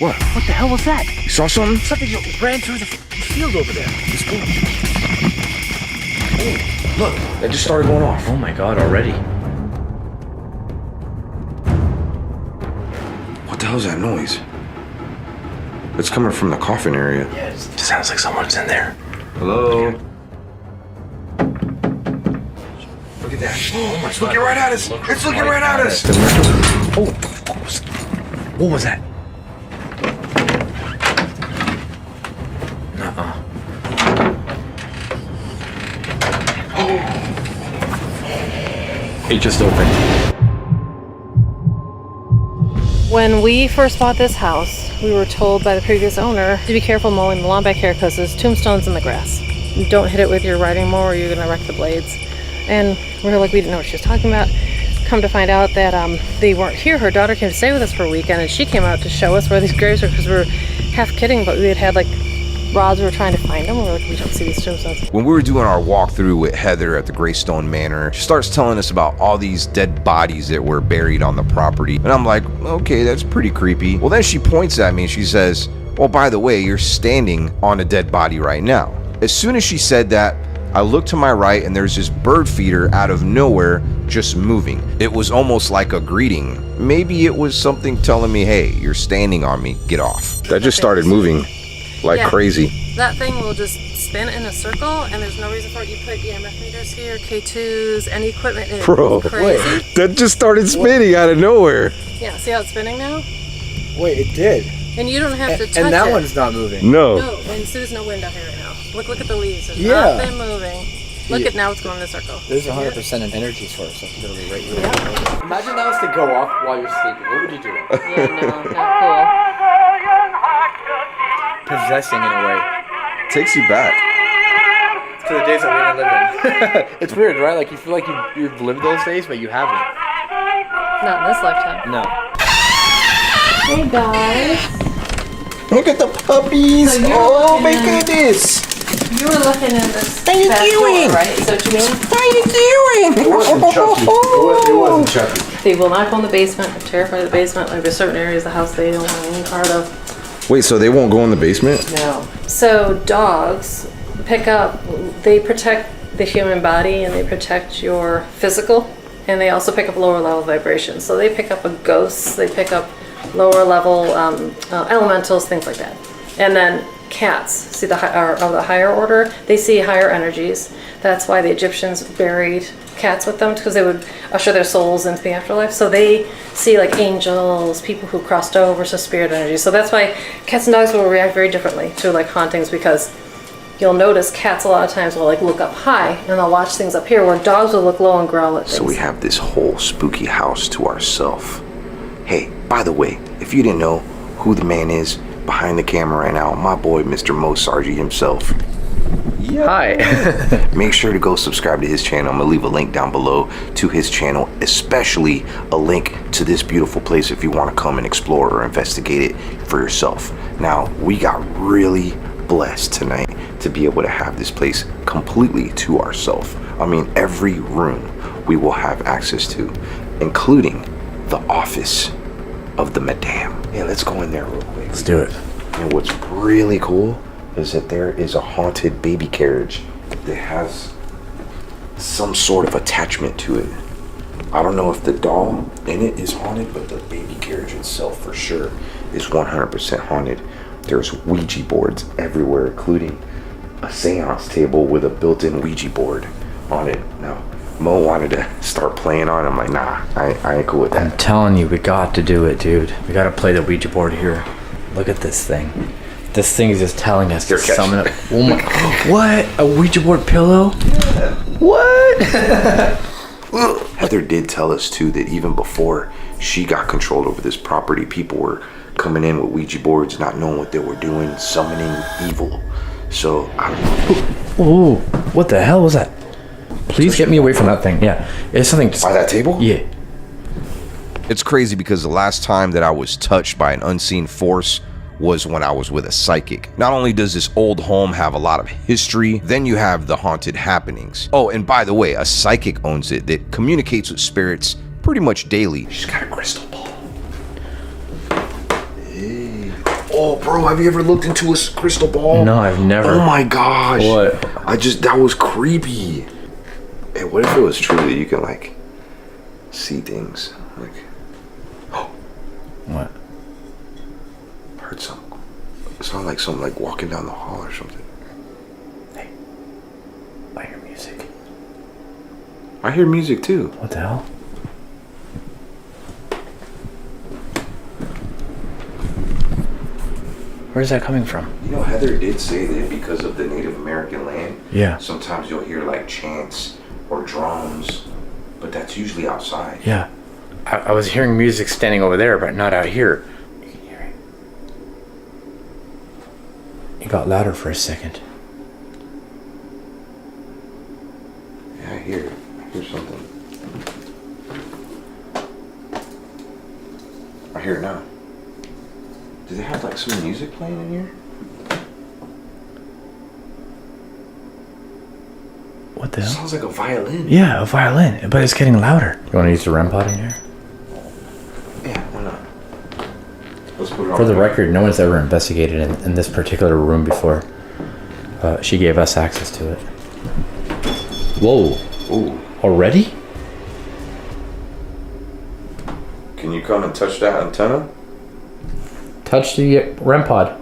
What? What the hell was that? You saw something? Something just ran through the field over there. It's cool. Oh, look, that just started going off. Oh my god, already. What the hell is that noise? It's coming from the coffin area. Yeah, it sounds like someone's in there. Hello? Look at that. Oh my god. It's looking right at us. It's looking right at us. Oh, what was that? It just opened. When we first bought this house, we were told by the previous owner to be careful mowing the lawn back here because there's tombstones in the grass. Don't hit it with your riding mower or you're gonna wreck the blades. And we were like, we didn't know what she was talking about. Come to find out that they weren't here. Her daughter came to stay with us for a weekend and she came out to show us where these graves were because we were half kidding, but we had like rods, we were trying to find them. We were like, we don't see these tombstones. When we were doing our walkthrough with Heather at the Greystone Manor, she starts telling us about all these dead bodies that were buried on the property. And I'm like, okay, that's pretty creepy. Well, then she points at me and she says, well, by the way, you're standing on a dead body right now. As soon as she said that, I looked to my right and there's this bird feeder out of nowhere just moving. It was almost like a greeting. Maybe it was something telling me, hey, you're standing on me, get off. That just started moving like crazy. That thing will just spin in a circle and there's no reason for it. You put EMF meters here, K2s, any equipment in it. Bro, Crazy. that just started spinning out of nowhere. Yeah, see how it's spinning now? Wait, it did. And you don't have to touch it. And that one's not moving. No. No, and there's no wind out here right now. Look at the leaves. There's Yeah. nothing moving. Look at now it's going in a circle. There's 100% an energy source, like literally right here. Yeah. Imagine that was to go off while you're sleeping. What would you do? Yeah, no, not cool. Possessing in a way. Takes you back. To the days that we didn't live in. It's weird, right? Like you feel like you've lived those days, but you haven't. Not in this lifetime. No. Hey guys. Look at the puppies. So Oh my goodness. You were looking in this How you back doing? door, right? Is that what you mean? How you doing? It wasn't Chucky. It wasn't Chucky. They will not go in the basement. I'm terrified of the basement. Like there's certain areas of the house they don't want any part of. Wait, so they won't go in the basement? No. So dogs they protect the human body and they protect your physical, and they also pick up lower level vibrations. So they pick up ghosts, they pick up lower level elementals, things like that. And then cats, see the higher order, they see higher energies. That's why the Egyptians buried cats with them, because they would usher their souls into the afterlife. So they see like angels, people who crossed over, so spirit energy. So that's why cats and dogs will react very differently to like hauntings, because you'll notice cats a lot of times will like look up high and they'll watch things up here, where dogs will look low and growl at things. So we have this whole spooky house to ourselves. Hey, by the way, if you didn't know who the man is behind the camera right now, my boy, Mr. Mo Sargi himself. Yeah. Hi. Make sure to go subscribe to his channel. I'm gonna leave a link down below to his channel, especially a link to this beautiful place if you want to come and explore or investigate it for yourself. Now, we got really blessed tonight to be able to have this place completely to ourselves. I mean, every room we will have access to, including the office of the madame. Yeah, let's go in there real quick. Let's do it. And what's really cool is that there is a haunted baby carriage that has some sort of attachment to it. I don't know if the doll in it is haunted, but the baby carriage itself for sure is 100% haunted. There's Ouija boards everywhere, including a seance table with a built-in Ouija board on it. Now, Mo wanted to start playing on it. I'm like, nah, I ain't cool with that. I'm telling you, we got to do it, dude. We got to play the Ouija board here. Look at this thing. This thing is just telling us to summon it. Oh my! What? A Ouija board pillow? What? Heather did tell us too that even before she got control over this property, people were coming in with Ouija boards, not knowing what they were doing, summoning evil. So I don't know. Oh, what the hell was that? Please get me away from that thing. Yeah, it's something. By that table? Yeah. It's crazy because the last time that I was touched by an unseen force was when I was with a psychic. Not only does this old home have a lot of history, then you have the haunted happenings. Oh, and by the way, a psychic owns it that communicates with spirits pretty much daily. She's got a crystal ball. Hey. Oh, bro, have you ever looked into a crystal ball? No, I've never. Oh my gosh. What? That was creepy. Hey, what if it was true that you can like see things? Like, What? I heard something. It sounded like something like walking down the hall or something. Hey, I hear music. I hear music too. What the hell? Where's that coming from? You know, Heather did say that because of the Native American land, Yeah. sometimes you'll hear like chants or drums, but that's usually outside. Yeah. I was hearing music standing over there, but not out here. You can hear it. It got louder for a second. Yeah, I hear something. I hear it now. Do they have like some music playing in here? What the hell? Sounds like a violin. Yeah, a violin, but it's getting louder. You want to use the REM pod in here? Yeah, why not? Let's put it on. For the record, no one's ever investigated in this particular room before. She gave us access to it. Whoa. Ooh. Already? Can you come and touch that antenna? Touch the REM pod.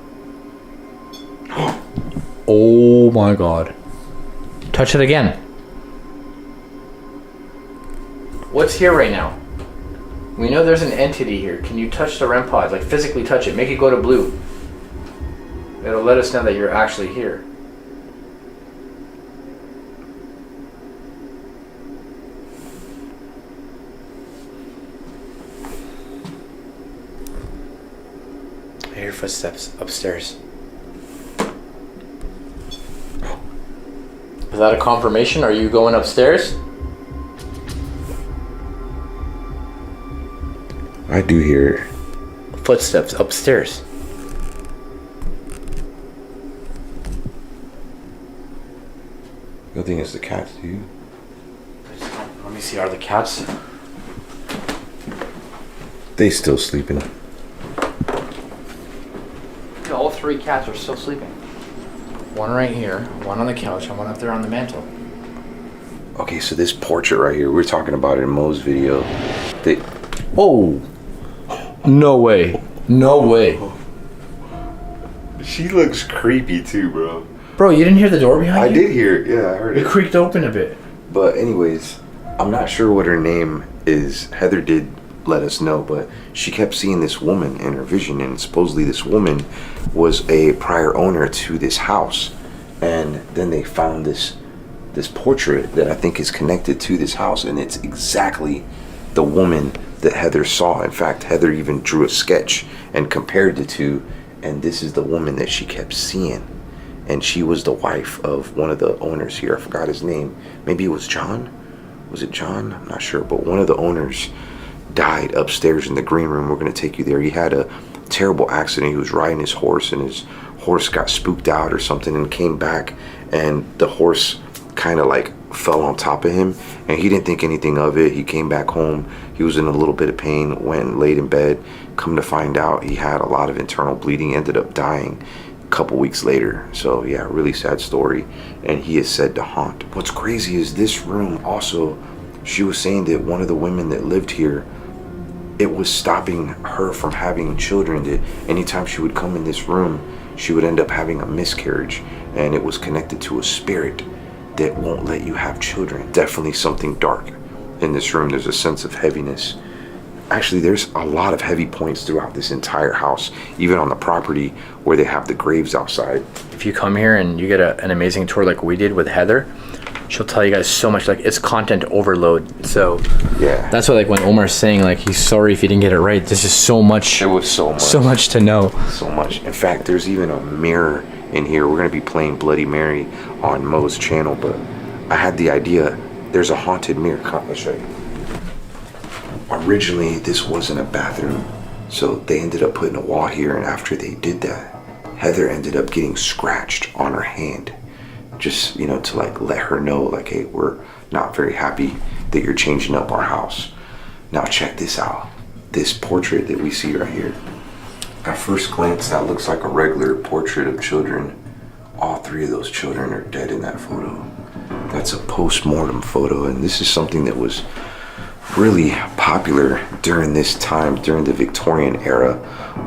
Oh my god. Touch it again. What's here right now? We know there's an entity here. Can you touch the REM pod? Like physically touch it. Make it go to blue. It'll let us know that you're actually here. I hear footsteps upstairs. Is that a confirmation? Are you going upstairs? I do hear Footsteps upstairs. I think it's the cats, do you? Let me see, are the cats? They still sleeping. All three cats are still sleeping. One right here, one on the couch, and one up there on the mantle. Okay, so this portrait right here, we were talking about it in Mo's video. Oh! No way. No way. She looks creepy too, bro. Bro, you didn't hear the door behind I you? did hear it, yeah, I heard It it. creaked open a bit. But anyways, I'm not sure what her name is. Heather did let us know, but she kept seeing this woman in her vision, and supposedly this woman was a prior owner to this house. And then they found this portrait that I think is connected to this house, and it's exactly the woman that Heather saw. In fact, Heather even drew a sketch and compared the two, and this is the woman that she kept seeing. And she was the wife of one of the owners here. I forgot his name. Maybe it was John? Was it John? I'm not sure. But one of the owners died upstairs in the green room. We're going to take you there. He had a terrible accident. He was riding his horse, and his horse got spooked out or something and came back. And the horse kind of like fell on top of him. And he didn't think anything of it. He came back home. He was in a little bit of pain, went and laid in bed. Come to find out, he had a lot of internal bleeding, ended up dying couple weeks later. So yeah, really sad story, and he is said to haunt. What's crazy is this room also, she was saying that one of the women that lived here, it was stopping her from having children, that anytime she would come in this room she would end up having a miscarriage, and it was connected to a spirit that won't let you have children. Definitely something dark in this room. There's a sense of heaviness. Actually, there's a lot of heavy points throughout this entire house, even on the property where they have the graves outside. If you come here and you get an amazing tour like we did with Heather, she'll tell you guys so much. Like, it's content overload. So Yeah. that's why, like, when Omar's saying like he's sorry if he didn't get it right, there's just so much. It was so much. So much to know. So much. In fact, there's even a mirror in here. We're going to be playing Bloody Mary on Mo's channel, but I had the idea. There's a haunted mirror. Come, let's show you. Originally, this wasn't a bathroom, so they ended up putting a wall here, and after they did that, Heather ended up getting scratched on her hand, just, you know, to like let her know, like, hey, we're not very happy that you're changing up our house. Now check this out. This portrait that we see right here, At first glance, that looks like a regular portrait of children. All 3 of those children are dead in that photo. That's a post-mortem photo, and this is something that was really popular during this time, during the Victorian era,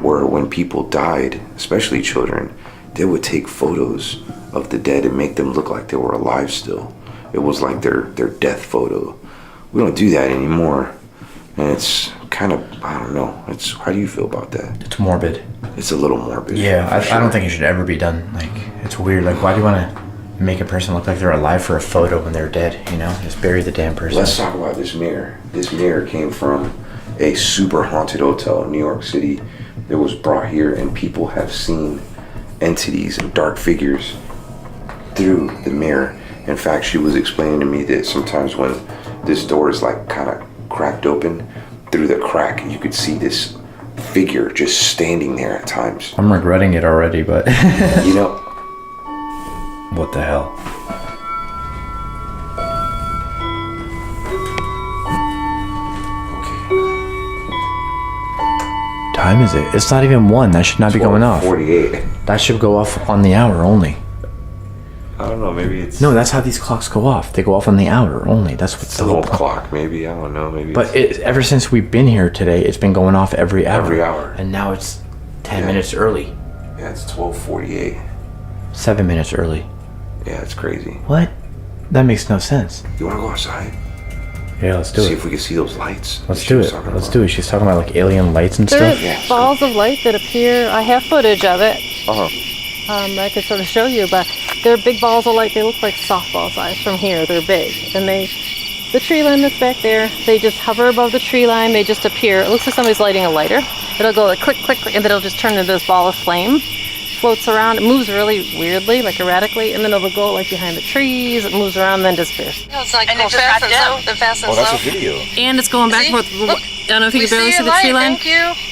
where when people died, especially children, they would take photos of the dead and make them look like they were alive still. It was like their death photo. We don't do that anymore, and it's kind of, I don't know, it's, how do you feel about that? It's morbid. It's a little morbid. Yeah, I don't think it should ever be done. Like, it's weird. Like, why do you want to make a person look like they're alive for a photo when they're dead, you know? Just bury the damn person. Let's talk about this mirror. This mirror came from a super haunted hotel in New York City. It was brought here, and people have seen entities and dark figures through the mirror. In fact, she was explaining to me that sometimes when this door is like kind of cracked open, through the crack you could see this figure just standing there at times. I'm regretting it already, but you know, what the hell? Time is it? It's not even 1. That should not be going off. 48. That should go off on the hour only. I don't know, maybe it's... No, that's how these clocks go off. They go off on the hour only. That's what's the whole clock, maybe. I don't know, maybe. But ever since we've been here today, it's been going off every hour. Every hour. And now it's 10 minutes early. Yeah, it's 12:48. 7 minutes early. Yeah, it's crazy. What? That makes no sense. You want to go outside? Yeah, let's do See it. if we can see those lights. Let's do it. Let's do it. She's talking about like alien lights and stuff. There's balls of light that appear. I have footage of it. I could sort of show you, but they're big balls of light. They look like softball size from here. They're big. And the tree line that's back there, they just hover above the tree line. They just appear. It looks like somebody's lighting a lighter. It'll go like click, click, click, and then it'll just turn into this ball of flame. Floats around. It moves really weirdly, like erratically, and then it'll go like behind the trees. It moves around and then disappears. It's like going fast and slow. Fast and slow. That's a video. And it's going back and forth. I don't know if you can barely see the tree line,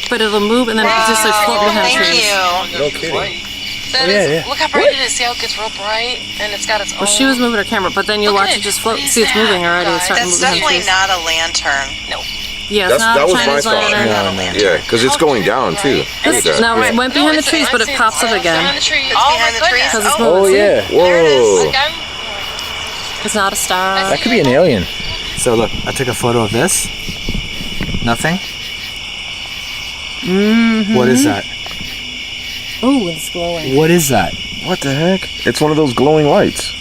but it'll move and then it just like float behind the trees. No kidding. Look how bright it is. See how it gets real bright and it's got its own. Well, she was moving her camera, but then you watch it just float. See, it's moving already. It's starting to move behind the trees. That's definitely not a lantern. No. Yeah, it's not that a was my Chinese thought. lantern. Yeah, because it's going down too. No, it went behind the trees, but it pops up again. It's behind the trees. Because it's moving. yeah. Whoa. It's not a star. That could be an alien. So look, I took a photo of this. Nothing. What is that? Ooh, it's glowing. What is that? What the heck? It's one of those glowing lights.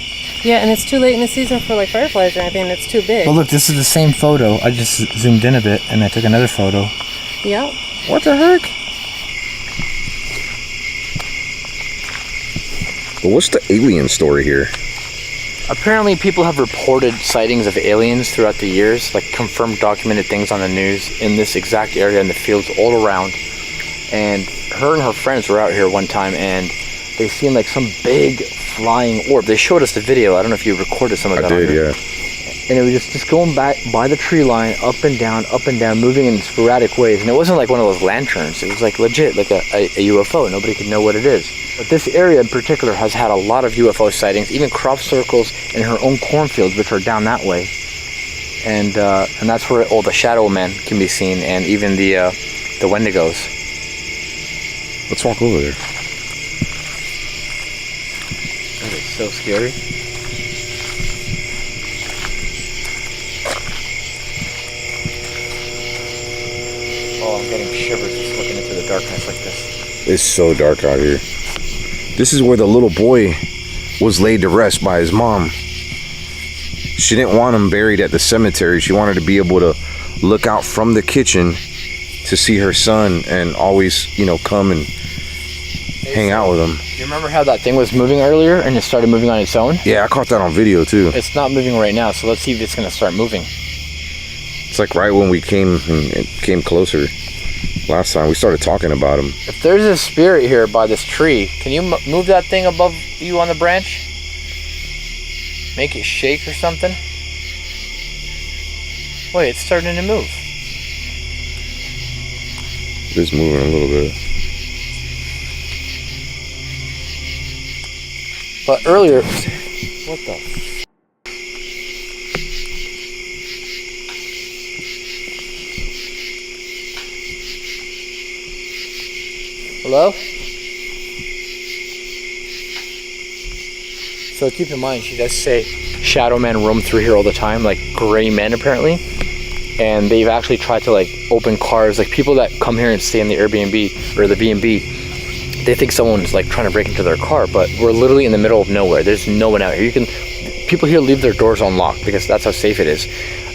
Yeah, and it's too late in the season for like fireflies or anything. It's too big. Well, look, this is the same photo. I just zoomed in a bit and I took another photo. Yep. What the heck? But what's the alien story here? Apparently, people have reported sightings of aliens throughout the years, like confirmed, documented things on the news in this exact area in the fields all around. And her and her friends were out here one time and they seen like some big flying orb. They showed us the video. I don't know if you recorded some of that. I did, yeah. And it was just going back by the tree line, up and down, moving in sporadic ways. And it wasn't like one of those lanterns. It was like legit, like a UFO. Nobody could know what it is. But this area in particular has had a lot of UFO sightings, even crop circles in her own cornfields, which are down that way. And that's where all the shadow men can be seen, and even the Wendigos. Let's walk over there. That is so scary. Oh, I'm getting shivers just looking into the darkness like this. It's so dark out here. This is where the little boy was laid to rest by his mom. She didn't want him buried at the cemetery. She wanted to be able to look out from the kitchen to see her son and always, come and hang out with him. You remember how that thing was moving earlier and it started moving on its own? Yeah, I caught that on video too. It's not moving right now, so let's see if it's going to start moving. It's like right when we came closer last time, we started talking about him. If there's a spirit here by this tree, can you move that thing above you on the branch? Make it shake or something? Wait, it's starting to move. It is moving a little bit. But earlier, what the? Hello? So keep in mind, she does say shadow men roam through here all the time, like gray men apparently. And they've actually tried to like open cars, like people that come here and stay in the Airbnb or the B&B, they think someone's like trying to break into their car, but we're literally in the middle of nowhere. There's no one out here. People here leave their doors unlocked because that's how safe it is.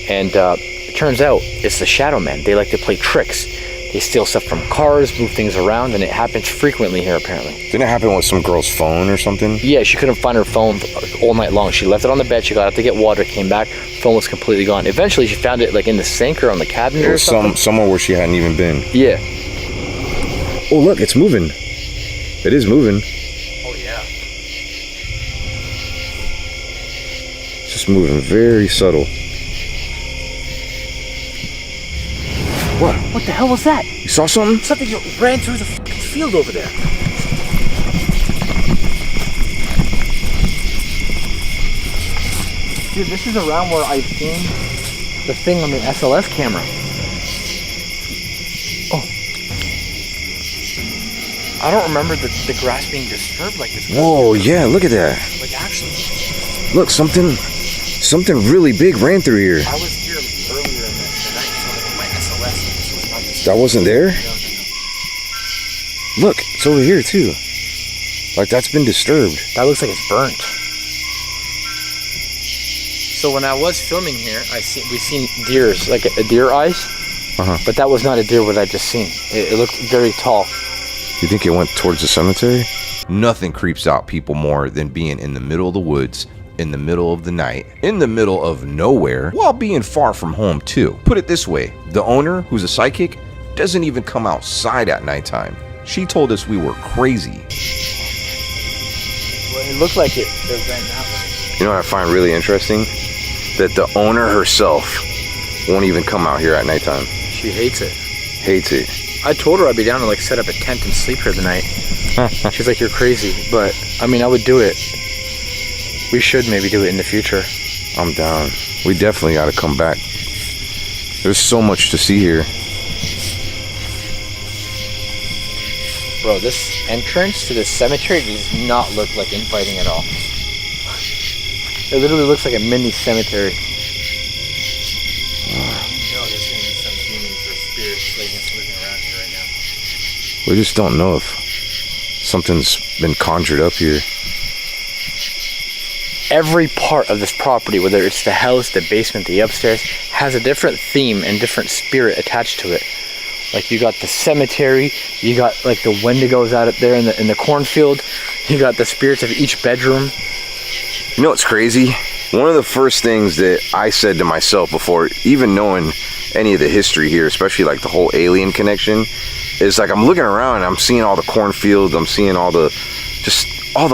And it turns out it's the shadow men. They like to play tricks. They steal stuff from cars, move things around, and it happens frequently here apparently. Didn't it happen with some girl's phone or something? Yeah, she couldn't find her phone all night long. She left it on the bed, she got out to get water, came back, phone was completely gone. Eventually she found it like in the sink or on the cabinet or something. Somewhere where she hadn't even been. Yeah. Oh look, it's moving. It is moving. Oh yeah. It's just moving very subtle. What the hell was that? You saw something? Something just ran through the fucking field over there. Dude, this is around where I've seen the thing on the SLS camera. Oh. I don't remember the grass being disturbed like this. Whoa, yeah, look at that. Like actually. Look, something really big ran through here. I was here earlier in the night, so my SLS was not disturbed. That wasn't there? No. Look, it's over here too. Like that's been disturbed. That looks like it's burnt. So when I was filming here, we seen deers, like a deer eyes. But that was not a deer what I just seen. It looked very tall. You think it went towards the cemetery? Nothing creeps out people more than being in the middle of the woods, in the middle of the night, in the middle of nowhere, while being far from home too. Put it this way, the owner, who's a psychic, doesn't even come outside at nighttime. She told us we were crazy. Well, it looked like it ran that way. You know what I find really interesting? That the owner herself won't even come out here at nighttime. She hates it. Hates it. I told her I'd be down to like set up a tent and sleep here the night. She's like, you're crazy. But I mean, I would do it. We should maybe do it in the future. I'm down. We definitely got to come back. There's so much to see here. Bro, this entrance to this cemetery does not look like inviting at all. It literally looks like a mini cemetery. You know there's going to be some demons or spirits living around here right now. We just don't know if something's been conjured up here. Every part of this property, whether it's the house, the basement, the upstairs, has a different theme and different spirit attached to it. Like you got the cemetery, you got like the wendigos out up there in the cornfield, you got the spirits of each bedroom. You know what's crazy? One of the first things that I said to myself before even knowing any of the history here, especially like the whole alien connection, is like I'm looking around and I'm seeing all the cornfields, I'm seeing all the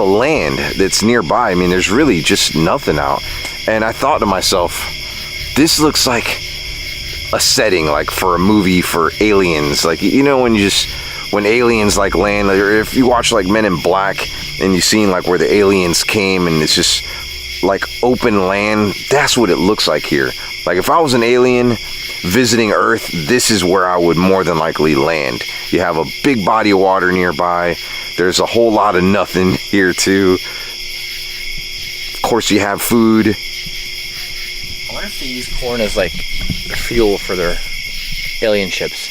land that's nearby. I mean, there's really just nothing out. And I thought to myself, this looks like a setting like for a movie for aliens. Like, you know, when aliens like land, or if you watch like Men in Black and you've seen like where the aliens came and it's just like open land, that's what it looks like here. Like if I was an alien visiting Earth, this is where I would more than likely land. You have a big body of water nearby. There's a whole lot of nothing here too. Of course you have food. I wonder if they use corn as like fuel for their alien ships.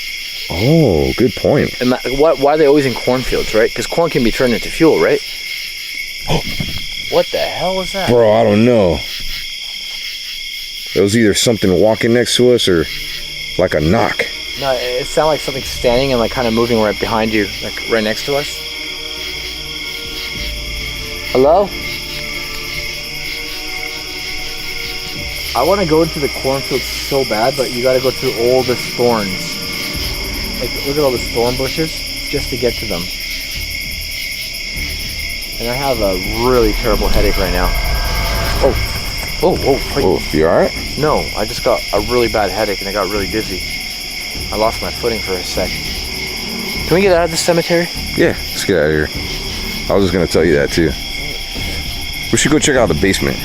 Oh, good point. And why are they always in cornfields, right? Because corn can be turned into fuel, right? What the hell was that? Bro, I don't know. It was either something walking next to us or like a knock. No, it sounded like something standing and like kind of moving right behind you, like right next to us. Hello? I want to go into the cornfield so bad, but you got to go through all the thorns. Like, look at all the thorn bushes just to get to them. And I have a really terrible headache right now. Oh, wait. Oh, you alright? No, I just got a really bad headache and I got really dizzy. I lost my footing for a sec. Can we get out of the cemetery? Yeah, let's get out of here. I was just gonna tell you that too. We should go check out the basement.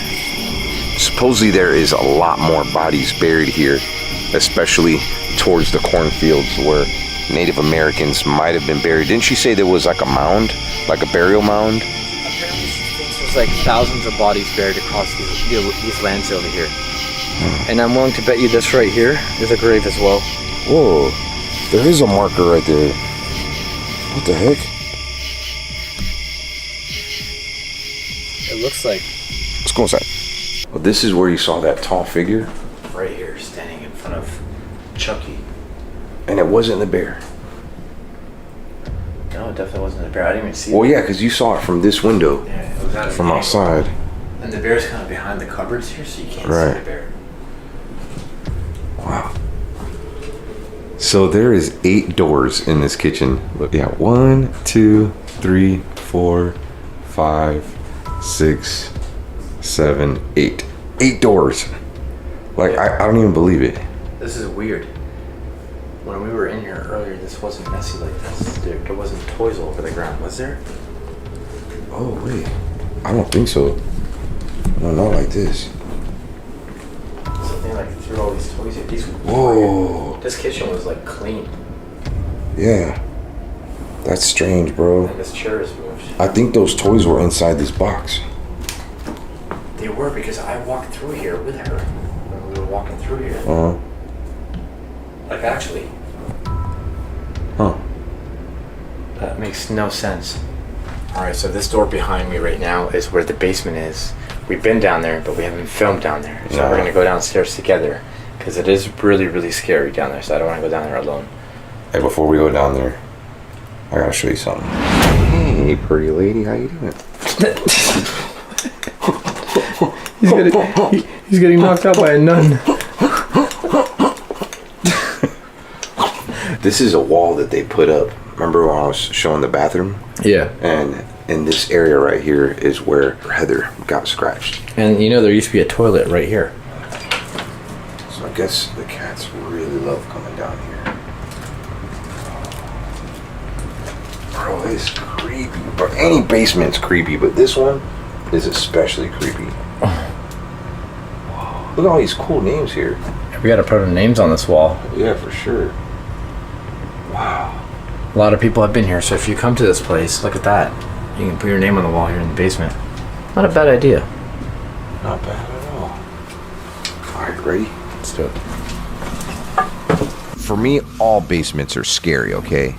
Supposedly there is a lot more bodies buried here, especially towards the cornfields where Native Americans might have been buried. Didn't she say there was like a mound, like a burial mound? Apparently she thinks there's like thousands of bodies buried across these lands over here. And I'm willing to bet you this right here is a grave as well. Whoa, there is a marker right there. What the heck? It looks like Let's go inside. Well, this is where you saw that tall figure? right here, standing in front of Chucky. And it wasn't the bear. No, it definitely wasn't the bear. I didn't even see Well, it. yeah, because you saw it from this window. Yeah, it was out of From the outside. angle. And the bear's kind of behind the cupboards here, so you can't Right. see the bear. Wow. So there is 8 doors in this kitchen. Look, yeah, 1, 2, 3, 4, 5, 6, 7, 8. 8 doors. Like, I don't even believe it. This is weird. When we were in here earlier, this wasn't messy like this. There wasn't toys all over the ground, was there? Oh, wait. I don't think so. No, not like this. Something like threw all these toys in. These Whoa. This kitchen was like clean. Yeah. That's strange, bro. And this chair is moved. I think those toys were inside this box. They were, because I walked through here with her when we were walking through here. Uh-huh. Like, actually, Huh. that makes no sense. Alright, so this door behind me right now is where the basement is. We've been down there, but we haven't filmed down there. So No. we're gonna go downstairs together, because it is really, really scary down there, so I don't want to go down there alone. Hey, before we go down there, I gotta show you something. Hey, pretty lady, how you doing? He's getting knocked out by a nun. This is a wall that they put up. Remember when I was showing the bathroom? Yeah. And in this area right here is where Heather got scratched. And you know, there used to be a toilet right here. So I guess the cats really love coming down here. Bro, it's creepy. But any basement's creepy, but this one is especially creepy. Look at all these cool names here. We gotta put our names on this wall. Yeah, for sure. Wow. A lot of people have been here, so if you come to this place, look at that. You can put your name on the wall here in the basement. Not a bad idea. Not bad at all. Alright, ready? Let's do it. For me, all basements are scary, okay?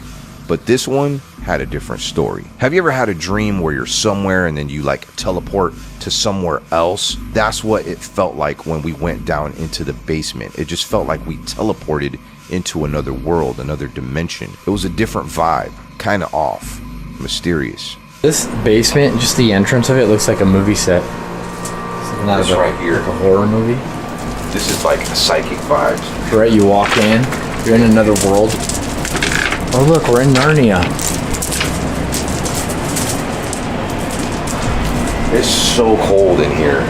But this one had a different story. Have you ever had a dream where you're somewhere and then you like teleport to somewhere else? That's what it felt like when we went down into the basement. It just felt like we teleported into another world, another dimension. It was a different vibe, kind of off, mysterious. This basement, just the entrance of it, looks like a movie set. Something out This of right here. like a horror movie. This is like psychic vibes. Right, you walk in, you're in another world. Oh look, we're in Narnia. It's so cold in here.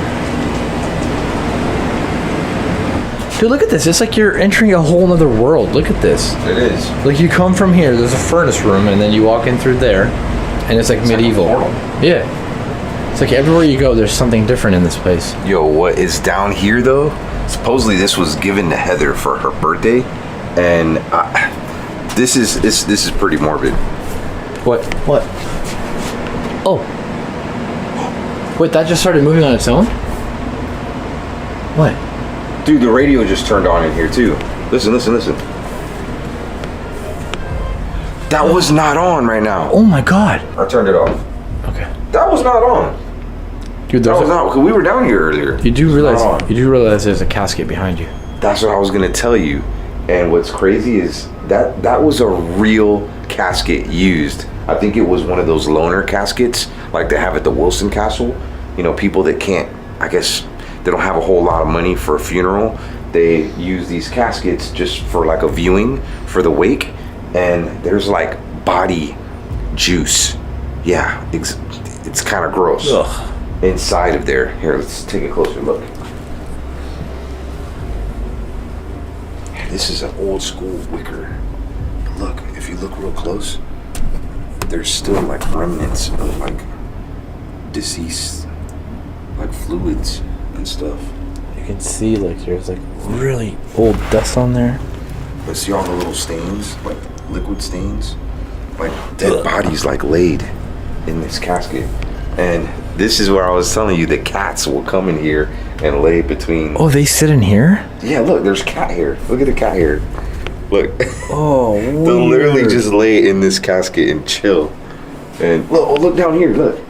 Dude, look at this. It's like you're entering a whole nother world. Look at this. It is. Like, you come from here, there's a furnace room, and then you walk in through there, and it's like medieval. portal. Yeah. It's like everywhere you go, there's something different in this place. Yo, what is down here though? Supposedly this was given to Heather for her birthday, and this is pretty morbid. What? What? Oh. Wait, that just started moving on its own? What? Dude, the radio just turned on in here too. Listen. That was not on right now. Oh my god. I turned it off. Okay. That was not on. Dude, That was not, because we were down here earlier. You do It's not on. realize there's a casket behind you. That's what I was gonna tell you. And what's crazy is that was a real casket used. I think it was one of those loner caskets like they have at the Wilson Castle. You know, people that can't, I guess, they don't have a whole lot of money for a funeral. They use these caskets just for like a viewing for the wake. And there's like body juice. Yeah, it's kind of gross. Ugh. Inside of there. Here, let's take a closer look. This is an old school wicker. Look, if you look real close, there's still like remnants of like deceased, like fluids and stuff. You can see like there's like really old dust on there. But see all the little stains? Like liquid stains, like dead bodies like laid in this casket. And this is where I was telling you the cats will come in here and lay between. Oh, they sit in here? Yeah, look, there's cat hair. Look at the cat hair. Look. Oh, They'll literally just lay in this casket and chill. And look, oh, look down here, look.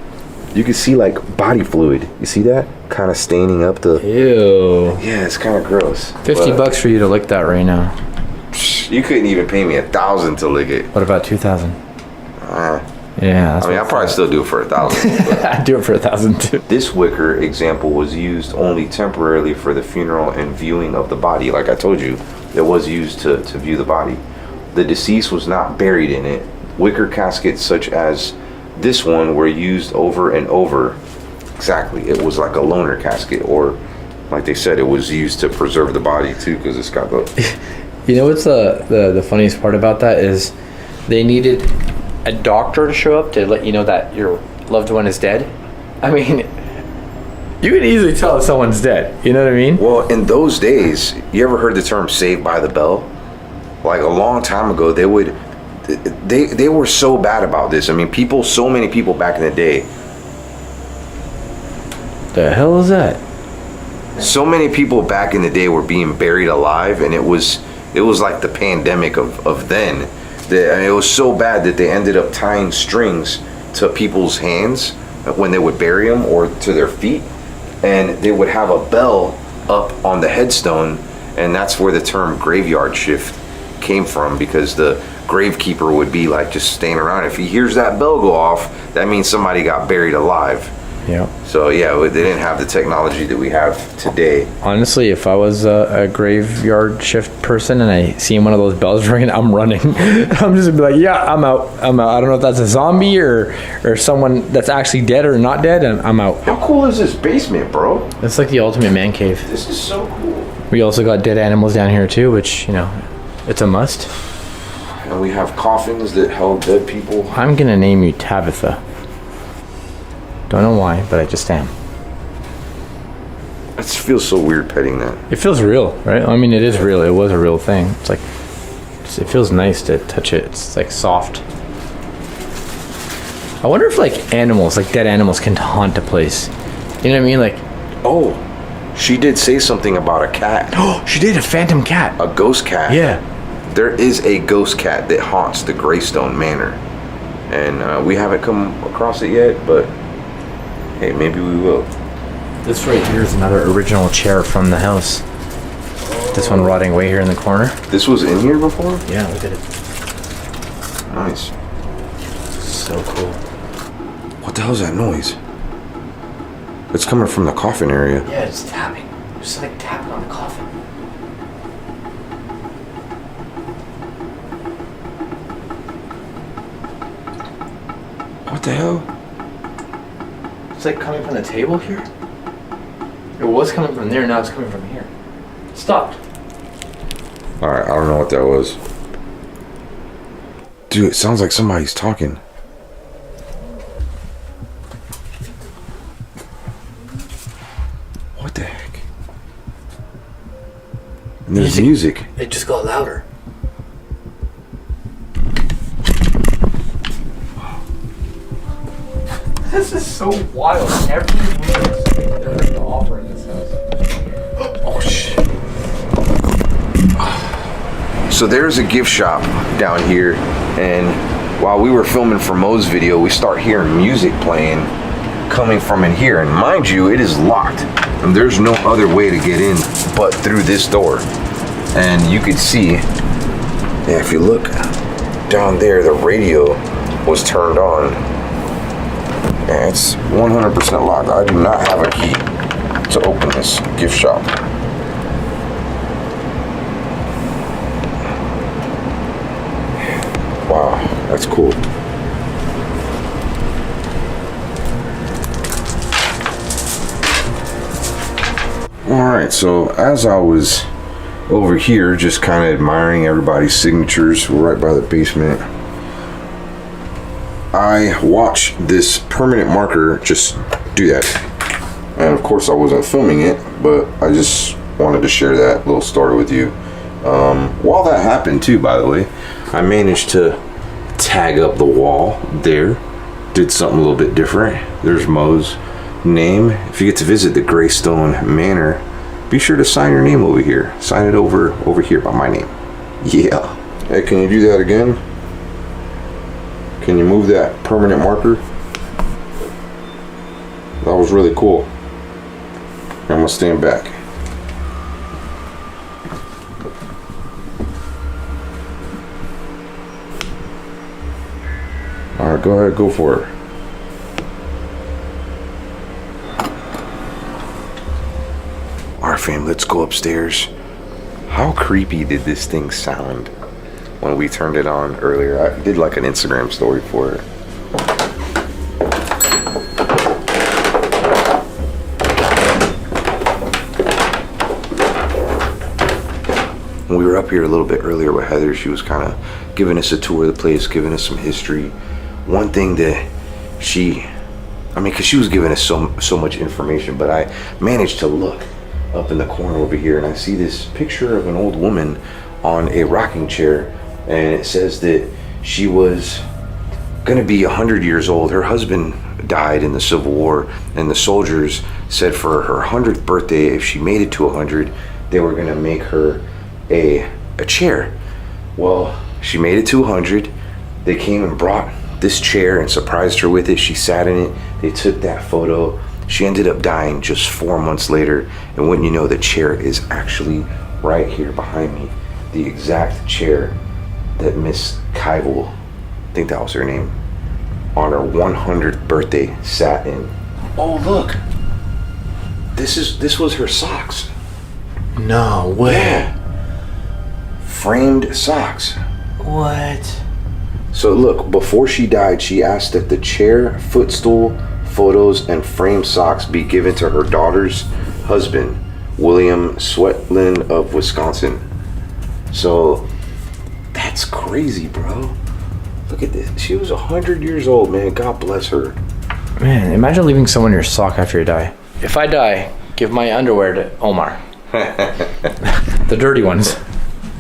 You can see like body fluid. You see that? Kind of staining up the. Ew. Yeah, it's kind of gross. $50 for you to lick that right now. You couldn't even pay me $1,000 to lick it. What about 2,000? Yeah, that's I mean, I'll probably still do it for $1,000. I'd do it for 1,000 too. This wicker example was used only temporarily for the funeral and viewing of the body. Like I told you, it was used to view the body. The deceased was not buried in it. Wicker caskets such as this one were used over and over. Exactly, it was like a loner casket, or like they said, it was used to preserve the body too, because it's got the. You know what's the funniest part about that is they needed a doctor to show up to let you know that your loved one is dead. I mean, you can easily tell if someone's dead. You know what I mean? Well, in those days, you ever heard the term "saved by the bell"? Like a long time ago, they would. They were so bad about this. I mean, so many people back in the day. The hell is that? So many people back in the day were being buried alive, and it was like the pandemic of then. It was so bad that they ended up tying strings to people's hands when they would bury them, or to their feet, and they would have a bell up on the headstone, and that's where the term graveyard shift came from, because the gravekeeper would be like just staying around. If he hears that bell go off, that means somebody got buried alive. Yeah. So yeah, they didn't have the technology that we have today. Honestly, if I was a graveyard shift person and I seen one of those bells ringing, I'm running. I'm just gonna be like, yeah, I'm out. I don't know if that's a zombie or someone that's actually dead or not dead, and I'm out. How cool is this basement, bro? It's like the ultimate man cave. This is so cool. We also got dead animals down here too, which, you know, it's a must. And we have coffins that held dead people. I'm gonna name you Tabitha. Don't know why, but I just am. It feels so weird petting that. It feels real, right? I mean, it is real. It was a real thing. It's like, it feels nice to touch it. It's like soft. I wonder if like animals, like dead animals, can haunt a place. You know what I mean? Like, oh, she did say something about a cat. oh, she did, a phantom cat. A ghost cat. Yeah. There is a ghost cat that haunts the Greystone Manor. And we haven't come across it yet, but hey, maybe we will. This right here is another original chair from the house. This one rotting away here in the corner. This was in here before? Yeah, look at it. Nice. So cool. What the hell is that noise? It's coming from the coffin area. Yeah, it's tapping. Just like tapping on the coffin. What the hell? It's like coming from the table here. It was coming from there, now it's coming from here. It stopped. Alright, I don't know what that was. Dude, it sounds like somebody's talking. What the heck? And there's music. It just got louder. This is so wild. Every week there's an offer in this house. Oh shit. So there's a gift shop down here, and while we were filming for Mo's video, we start hearing music playing coming from in here, and mind you, it is locked and there's no other way to get in but through this door. And you could see, yeah, if you look down there, the radio was turned on. And it's 100% locked. I do not have a key to open this gift shop. Wow, that's cool. Alright, so as I was over here just kind of admiring everybody's signatures, we're right by the basement, I watched this permanent marker just do that. And of course I wasn't filming it, but I just wanted to share that little story with you. While that happened too, by the way, I managed to tag up the wall there. Did something a little bit different. There's Mo's name. If you get to visit the Greystone Manor, be sure to sign your name over here. Sign it over here by my name. Yeah. Hey, can you do that again? Can you move that permanent marker? That was really cool. I'm gonna stand back. Alright, go ahead, go for it. Alright fam, let's go upstairs. How creepy did this thing sound when we turned it on earlier? I did like an Instagram story for it. When we were up here a little bit earlier with Heather, she was kind of giving us a tour of the place, giving us some history. One thing that because she was giving us so much information, but I managed to look up in the corner over here and I see this picture of an old woman on a rocking chair, and it says that she was gonna be 100 years old. Her husband died in the Civil War, and the soldiers said for her 100th birthday, if she made it to 100, they were gonna make her a chair. Well, she made it to 100. They came and brought this chair and surprised her with it. She sat in it. They took that photo. She ended up dying just 4 months later, and wouldn't you know, the chair is actually right here behind me. The exact chair that Miss Keivel, I think that was her name, on her 100th birthday sat in. Oh look, this was her socks. No way. Yeah. Framed socks. What? So look, before she died, she asked that the chair, footstool, photos, and framed socks be given to her daughter's husband, William Swetland of Wisconsin. So that's crazy, bro. Look at this. She was 100 years old, man. God bless her. Man, imagine leaving someone your sock after you die. If I die, give my underwear to Omar. The dirty ones.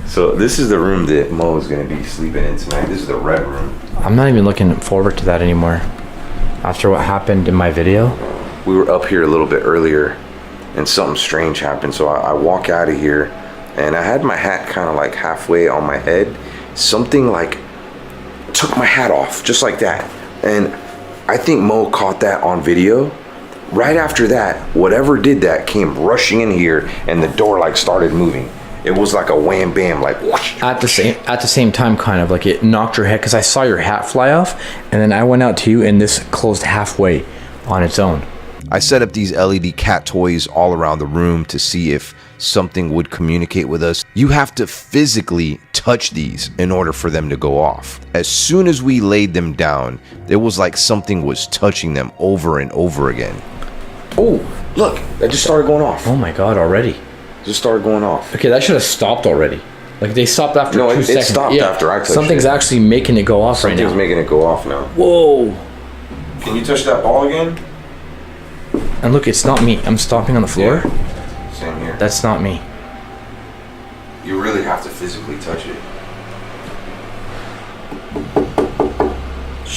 So this is the room that Mo is going to be sleeping in tonight. This is the red room. I'm not even looking forward to that anymore. After what happened in my video. We were up here a little bit earlier and something strange happened. So I walk out of here and I had my hat kind of like halfway on my head. Something like took my hat off just like that. And I think Mo caught that on video. Right after that, whatever did that came rushing in here and the door like started moving. It was like a wham bam, like whoosh. At the same time, kind of like it knocked your head, because I saw your hat fly off, and then I went out to you, and this closed halfway on its own. I set up these LED cat toys all around the room to see if something would communicate with us. You have to physically touch these in order for them to go off. As soon as we laid them down, it was like something was touching them over and over again. Oh, look, that just started going off. Oh my God, already. Just started going off. Okay, that should have stopped already. Like they stopped after 2 seconds. No, it stopped after I touched it. Something's actually making it go off right now. Something's making it go off now. Whoa. Can you touch that ball again? And look, it's not me. I'm stomping on the floor. Yeah, same here. That's not me. You really have to physically touch it.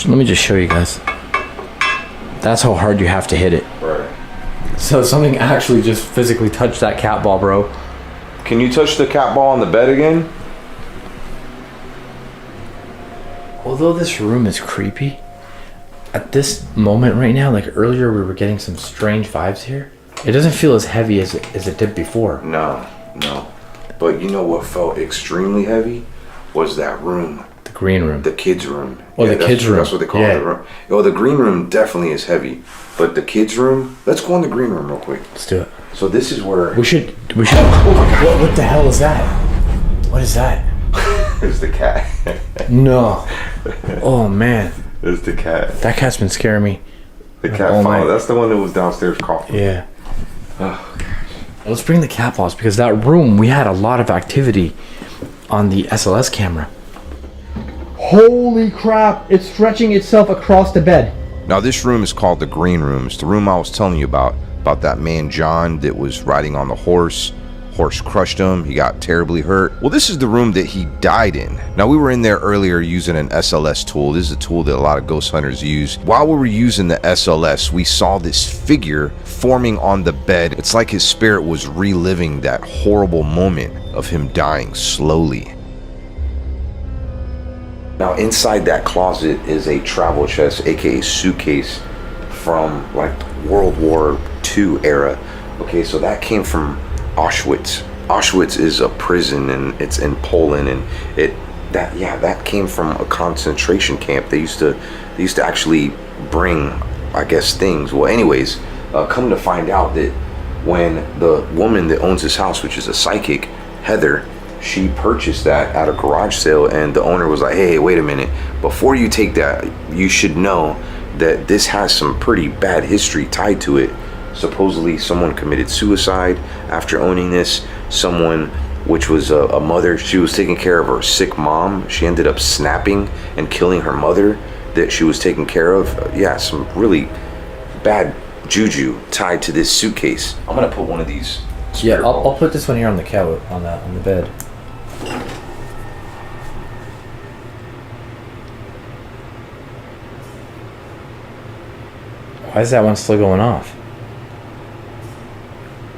Let me just show you guys. That's how hard you have to hit it. Right. So something actually just physically touched that cat ball, bro. Can you touch the cat ball on the bed again? Although this room is creepy, at this moment right now, like earlier we were getting some strange vibes here. It doesn't feel as heavy as it did before. No. But you know what felt extremely heavy? Was that room. The green room. The kids' room. Oh, yeah, the kids' room. That's what they call it. The room. Oh, the green room definitely is heavy. But the kids' room, let's go in the green room real quick. Let's do it. So this is where... We should... Oh my God. What the hell is that? What is that? It's the cat. No. Oh, man. It's the cat. That cat's been scaring me. The cat followed. That's the one that was downstairs coughing. Yeah. Oh, gosh. Let's bring the cat balls, because that room, we had a lot of activity on the SLS camera. Holy crap, it's stretching itself across the bed. Now this room is called the green room. It's the room I was telling you about that man John that was riding on the horse, Horse crushed him. He got terribly hurt. Well, this is the room that he died in. Now, we were in there earlier using an SLS tool. This is a tool that a lot of ghost hunters use. While we were using the SLS, we saw this figure forming on the bed. It's like his spirit was reliving that horrible moment of him dying slowly. Now, inside that closet is a travel chest, aka suitcase, from like World War II era. Okay, so that came from Auschwitz. Auschwitz is a prison, and it's in Poland, and that came from a concentration camp. They used to actually bring, I guess, things. Well, anyways, come to find out that when the woman that owns this house, which is a psychic, Heather, she purchased that at a garage sale, and the owner was like, hey, wait a minute, before you take that, you should know that this has some pretty bad history tied to it. Supposedly someone committed suicide after owning this. Someone, which was a mother, she was taking care of her sick mom. She ended up snapping and killing her mother that she was taking care of. Yeah, some really bad juju tied to this suitcase. I'm gonna put one of these. Yeah, I'll put this one here on the couch, on the bed. Why is that one still going off?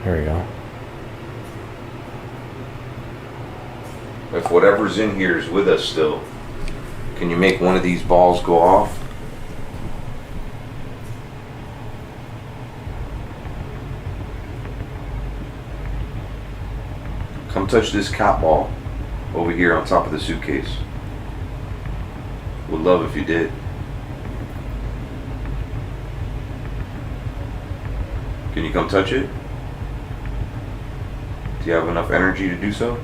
There we go. If whatever's in here is with us still, can you make one of these balls go off? Come touch this cat ball over here on top of the suitcase. Would love if you did. Can you come touch it? Do you have enough energy to do so?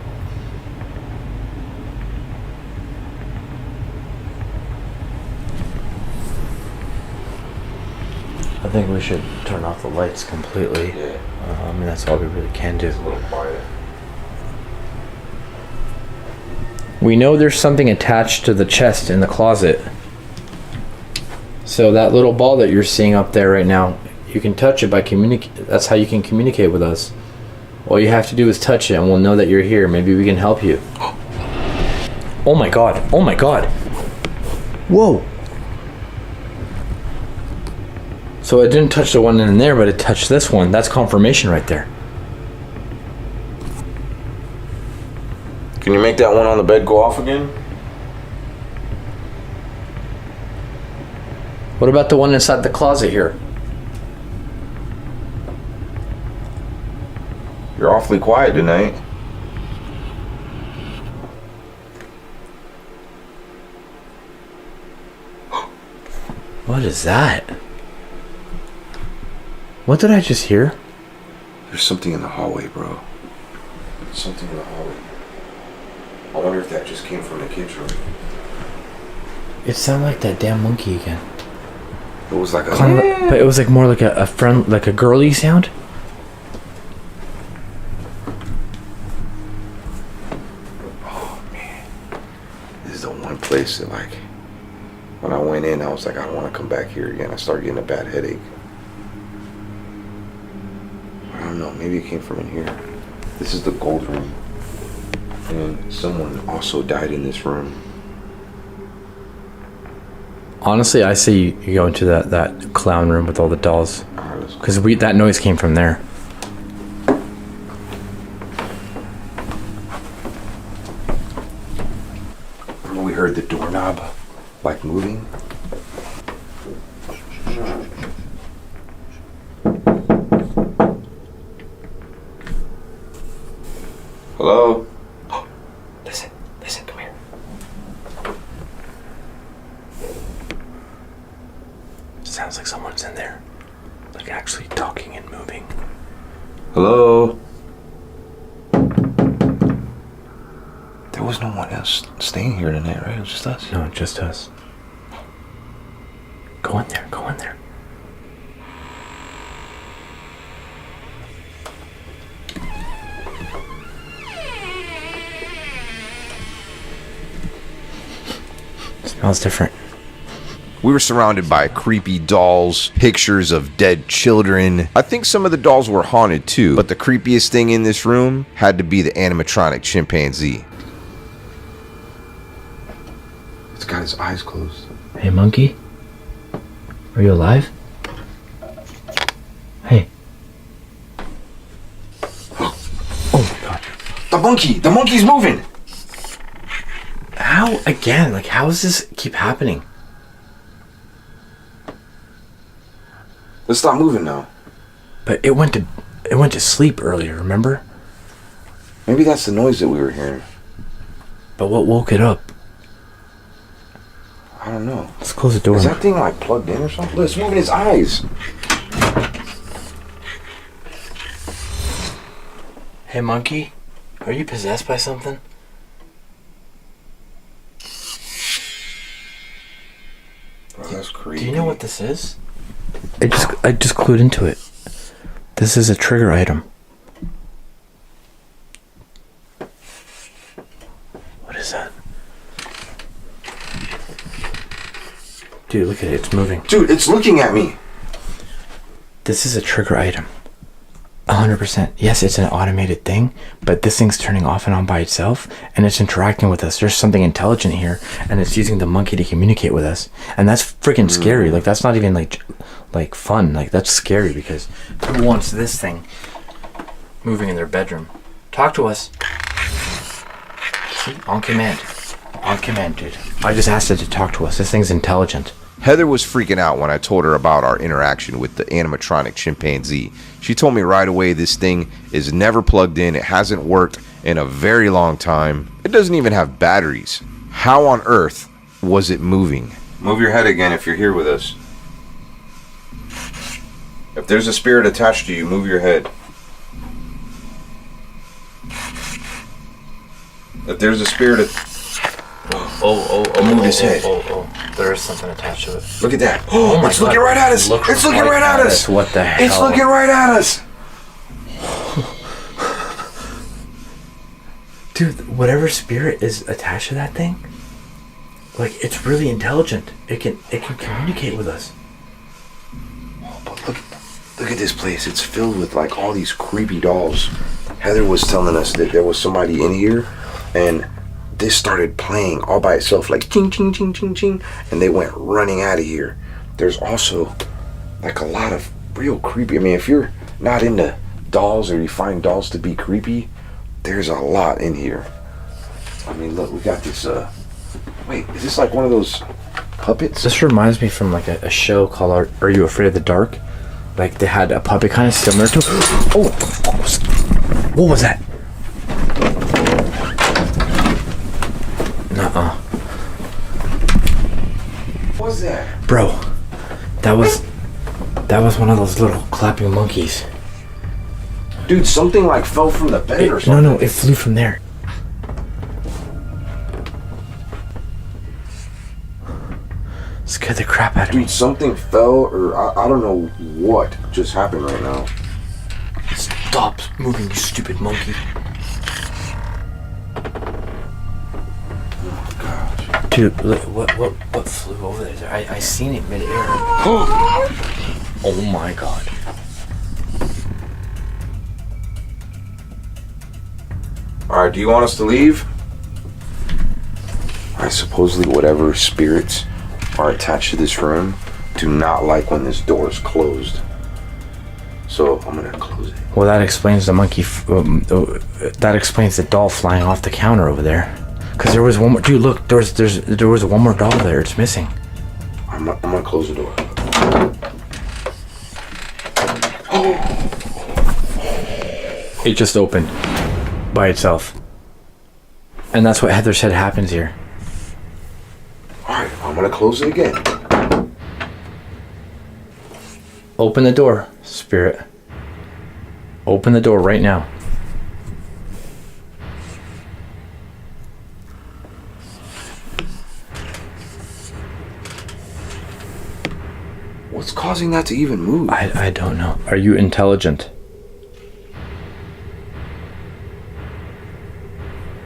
I think we should turn off the lights completely. Yeah. I mean, that's all we really can do. It's a little quiet. We know there's something attached to the chest in the closet. So that little ball that you're seeing up there right now, you can touch it by communicate. That's how you can communicate with us. All you have to do is touch it, and we'll know that you're here. Maybe we can help you. Oh my god! Oh my god! Whoa! So it didn't touch the one in there, but it touched this one. That's confirmation right there. Can you make that one on the bed go off again? What about the one inside the closet here? You're awfully quiet tonight. What is that? What did I just hear? There's something in the hallway, bro. Something in the hallway. I wonder if that just came from the kids' room. It sounded like that damn monkey again. It was like a... But it was like more like a friend, like a girly sound. Oh, man. This is the one place that, like, when I went in, I was like, I don't want to come back here again. I started getting a bad headache. I don't know. Maybe it came from in here. This is the gold room. And someone also died in this room. Honestly, I say you go into that clown room with all the dolls, because that noise came from there. We heard the doorknob like moving. Hello? Listen, come here. Sounds like someone's in there, like actually talking and moving. Hello? There was no one else staying here tonight, right? It was just us. No, just us. Go in there. Go in there. Smells different. We were surrounded by creepy dolls, pictures of dead children. I think some of the dolls were haunted too, but the creepiest thing in this room had to be the animatronic chimpanzee. It's got his eyes closed. Hey, monkey? Are you alive? Hey. Oh my god. The monkey's moving. How again? Like, how does this keep happening? Let's stop moving now. But it went to sleep earlier, remember? Maybe that's the noise that we were hearing. But what woke it up? I don't know. Let's close the door. Is that thing like plugged in or something? Look, it's moving his eyes. Hey, monkey? Are you possessed by something? Oh, that's creepy. Do you know what this is? I just clued into it. This is a trigger item. What is that? Dude, look at it. It's moving. Dude, it's looking at me. This is a trigger item. 100%. Yes, it's an automated thing, but this thing's turning off and on by itself, and it's interacting with us. There's something intelligent here, and it's using the monkey to communicate with us. And that's freaking scary. Like, that's not even like fun. Like, that's scary, because who wants this thing moving in their bedroom? Talk to us. See? On command. On command, dude. I just asked it to talk to us. This thing's intelligent. Heather was freaking out when I told her about our interaction with the animatronic chimpanzee. She told me right away this thing is never plugged in. It hasn't worked in a very long time. It doesn't even have batteries. How on earth was it moving? Move your head again if you're here with us. If there's a spirit attached to you, move your head. If there's a spirit... Move his head. There is something attached to it. Look at that. Oh, it's looking right at us. It's looking right at us. What the hell? It's looking right at us. Dude, whatever spirit is attached to that thing, like, it's really intelligent. It can communicate with us. Oh, but look at this place. It's filled with like all these creepy dolls. Heather was telling us that there was somebody in here, and this started playing all by itself, like ching ching ching ching ching, and they went running out of here. There's also like a lot of real creepy. I mean, if you're not into dolls or you find dolls to be creepy, there's a lot in here. I mean, look, we got this. Wait, is this like one of those puppets? This reminds me from like a show called Are You Afraid of the Dark? Like, they had a puppet kind of similar to. Oh, what was that? Nuh-uh. What was that? Bro, that was one of those little clapping monkeys. Dude, something like fell from the bed or something. No, it flew from there. Scared the crap out of me. Dude, something fell, or I don't know what just happened right now. Stop moving, you stupid monkey. Oh gosh. Dude, look, what flew over there? I seen it mid-air. Oh my god. Alright, do you want us to leave? Alright, supposedly whatever spirits are attached to this room do not like when this door is closed. So I'm gonna close it. Well, that explains the monkey. That explains the doll flying off the counter over there. Cause there was one more. Dude, look, there was one more doll there. It's missing. I'm gonna close the door. It just opened by itself. And that's what Heather said happens here. Alright, I'm gonna close it again. Open the door, spirit. Open the door right now. What's causing that to even move? I don't know. Are you intelligent?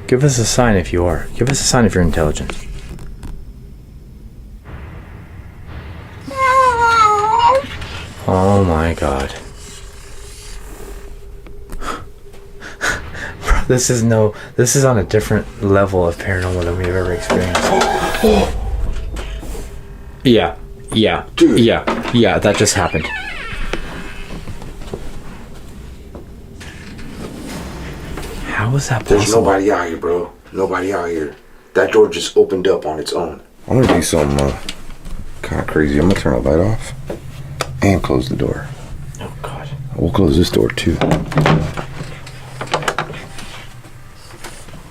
Give us a sign if you are. Give us a sign if you're intelligent. Oh my god. Bro, this is on a different level of paranormal than we've ever experienced. Yeah. Dude. Yeah, that just happened. How was that possible? There's nobody out here, bro. Nobody out here. That door just opened up on its own. I'm gonna do something kind of crazy. I'm gonna turn the light off and close the door. Oh god. We'll close this door too.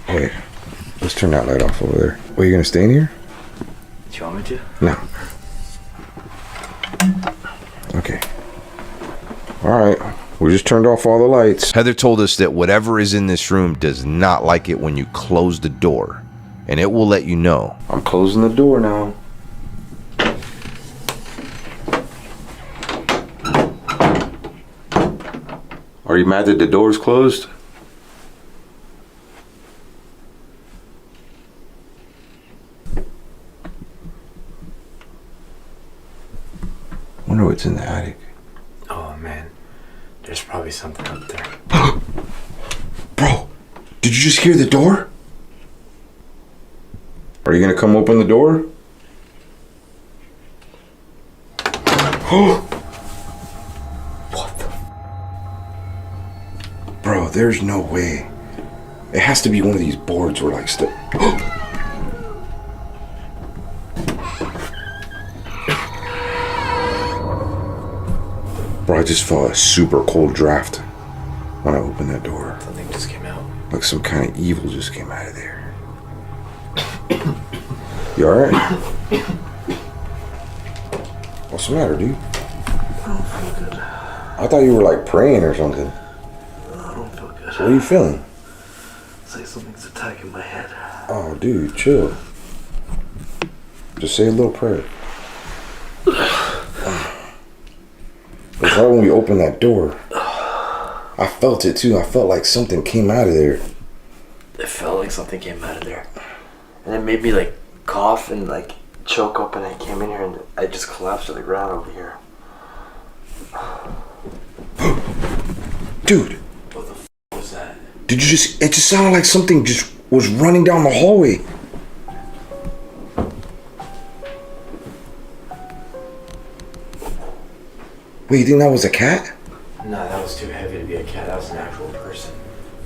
Wait, let's turn that light off over there. Wait, you gonna stay in here? Do you want me to? No. Okay. Alright. We just turned off all the lights. Heather told us that whatever is in this room does not like it when you close the door. And it will let you know. I'm closing the door now. Are you mad that the door's closed? Wonder what's in the attic. Oh man. There's probably something up there. Bro, did you just hear the door? Are you gonna come open the door? What the? Bro, there's no way. It has to be one of these boards where like Bro, I just felt a super cold draft when I opened that door. Something just came out. Like some kind of evil just came out of there. You alright? What's the matter, dude? I don't feel good. I thought you were like praying or something. I don't feel good. What are you feeling? It's like something's attacking my head. Oh, dude, chill. Just say a little prayer. It's right when we opened that door. I felt it too. I felt like something came out of there. It felt like something came out of there. And it made me like cough and like choke up, and I came in here and I just collapsed to the ground over here. Dude. What the f was that? Did you just... It just sounded like something just was running down the hallway. Wait, you think that was a cat? No, that was too heavy to be a cat. That was an actual person.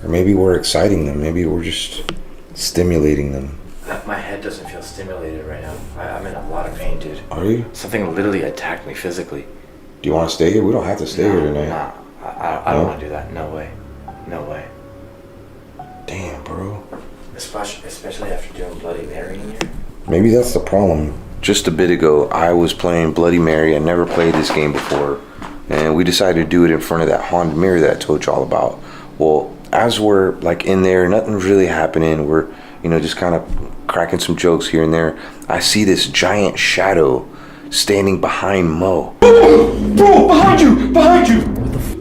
Or maybe we're exciting them. Maybe we're just stimulating them. My head doesn't feel stimulated right now. I'm in a lot of pain, dude. Are you? Something literally attacked me physically. Do you want to stay here? We don't have to stay here tonight. Nah, I don't want to do that. No way. No way. Damn, bro. Especially after doing Bloody Mary in here. Maybe that's the problem. Just a bit ago, I was playing Bloody Mary. I never played this game before. And we decided to do it in front of that haunted mirror that I told y'all about. Well, as we're like in there, nothing's really happening. We're, just kind of cracking some jokes here and there. I see this giant shadow standing behind Mo. Bro, behind you! Behind you!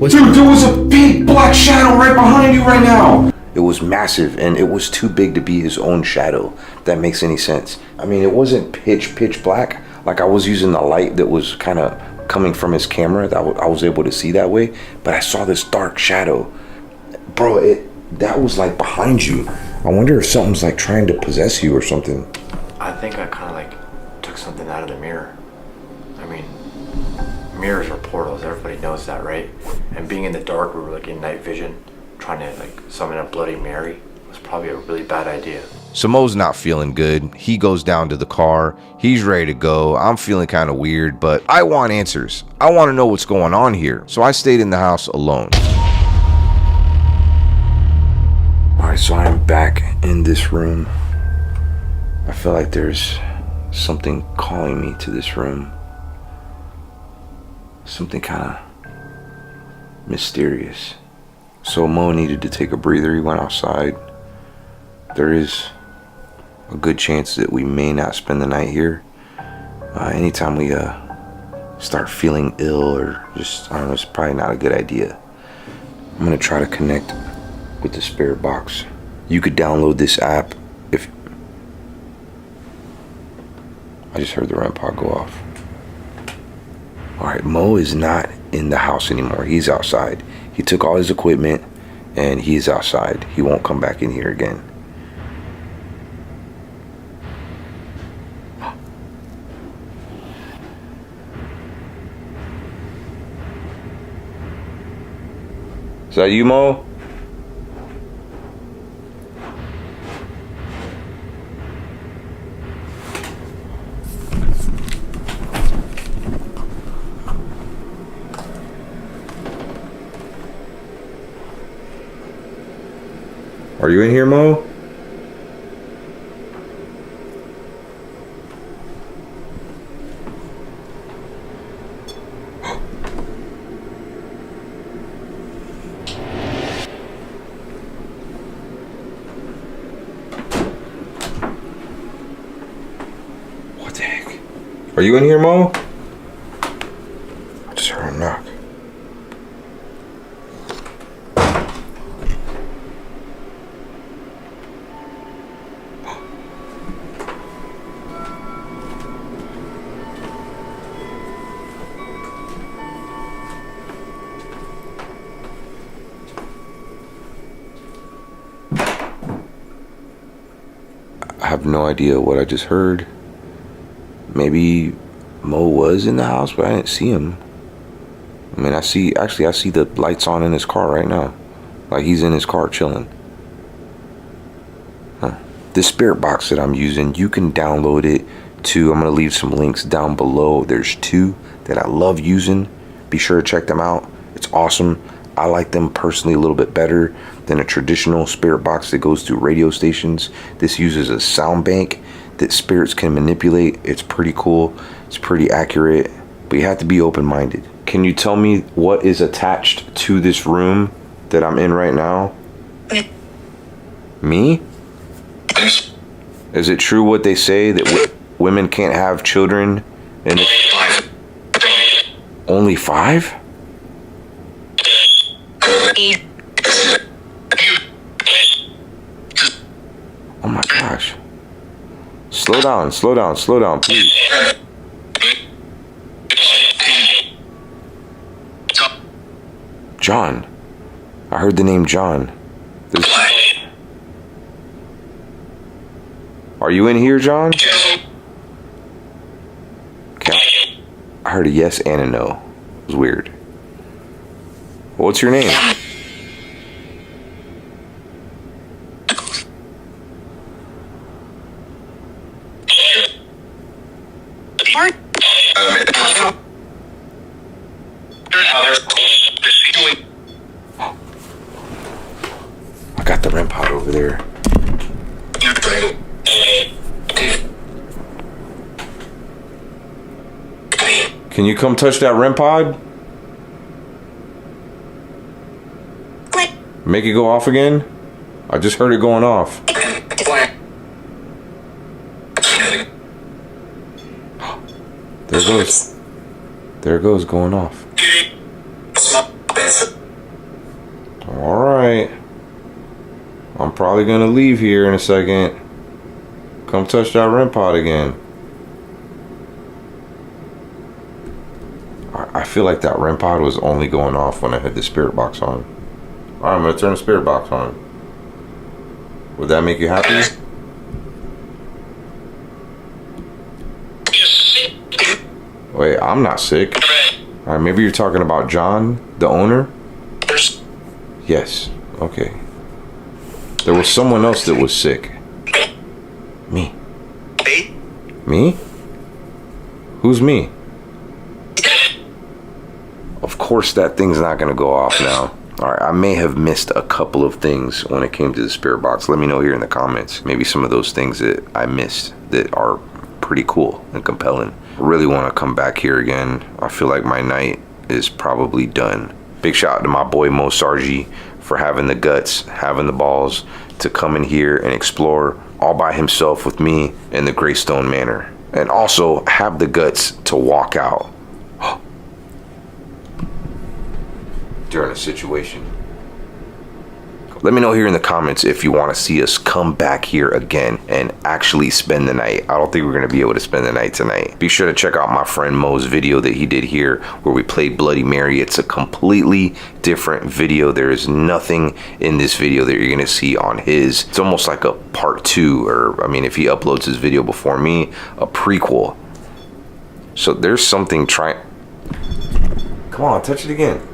Dude, there was a big black shadow right behind you right now. It was massive, and it was too big to be his own shadow. If that makes any sense. I mean, it wasn't pitch black. Like I was using the light that was kind of coming from his camera that I was able to see that way. But I saw this dark shadow. Bro, that was like behind you. I wonder if something's like trying to possess you or something. I think I kind of like took something out of the mirror. I mean, mirrors are portals. Everybody knows that, right? And being in the dark, we were like in night vision, trying to like summon a Bloody Mary was probably a really bad idea. So Mo's not feeling good. He goes down to the car. He's ready to go. I'm feeling kind of weird, but I want answers. I want to know what's going on here. So I stayed in the house alone. Alright, so I'm back in this room. I feel like there's something calling me to this room. Something kind of mysterious. So Mo needed to take a breather. He went outside. There is a good chance that we may not spend the night here. Anytime we start feeling ill or just, I don't know, it's probably not a good idea. I'm gonna try to connect with the spirit box. You could download this app if... I just heard the REM pod go off. All right, Mo is not in the house anymore. He's outside. He took all his equipment and he's outside. He won't come back in here again. Is that you, Mo? Are you in here, Mo? What the heck? Are you in here, Mo? I just heard a knock. I have no idea what I just heard. Maybe Mo was in the house, but I didn't see him. I mean, I see the lights on in his car right now. Like he's in his car chilling. Huh. This spirit box that I'm using, you can download it to, I'm gonna leave some links down below. There's 2 that I love using. Be sure to check them out. It's awesome. I like them personally a little bit better than a traditional spirit box that goes to radio stations. This uses a sound bank that spirits can manipulate. It's pretty cool. It's pretty accurate, but you have to be open-minded. Can you tell me what is attached to this room that I'm in right now? Me? Is it true what they say that women can't have children? And only 5? Oh my gosh. Slow down, please. John. I heard the name John. Are you in here, John? Okay. I heard a yes and a no. It was weird. What's your name? I got the REM pod over there. Can you come touch that REM pod? Make it go off again? I just heard it going off. There it goes. There it goes, going off. Alright. I'm probably gonna leave here in a second. Come touch that REM pod again. I feel like that REM pod was only going off when I had the spirit box on. Alright, I'm gonna turn the spirit box on. Would that make you happy? Wait, I'm not sick. Alright, maybe you're talking about John, the owner? Yes, okay. There was someone else that was sick. Me. Me? Who's me? Of course that thing's not gonna go off now. Alright, I may have missed a couple of things when it came to the spirit box. Let me know here in the comments. Maybe some of those things that I missed that are pretty cool and compelling. I really want to come back here again. I feel like my night is probably done. Big shout out to my boy Mo Sargi for having the guts, having the balls to come in here and explore all by himself with me in the Greystone Manor. And also have the guts to walk out during a situation Let me know here in the comments if you want to see us come back here again and actually spend the night. I don't think we're going to be able to spend the night tonight. Be sure to check out my friend Mo's video that he did here where we played Bloody Mary. It's a completely different video. There is nothing in this video that you're going to see on his. It's almost like a part 2, or I mean, if he uploads his video before me, a prequel. So there's something trying. Come on, touch it again.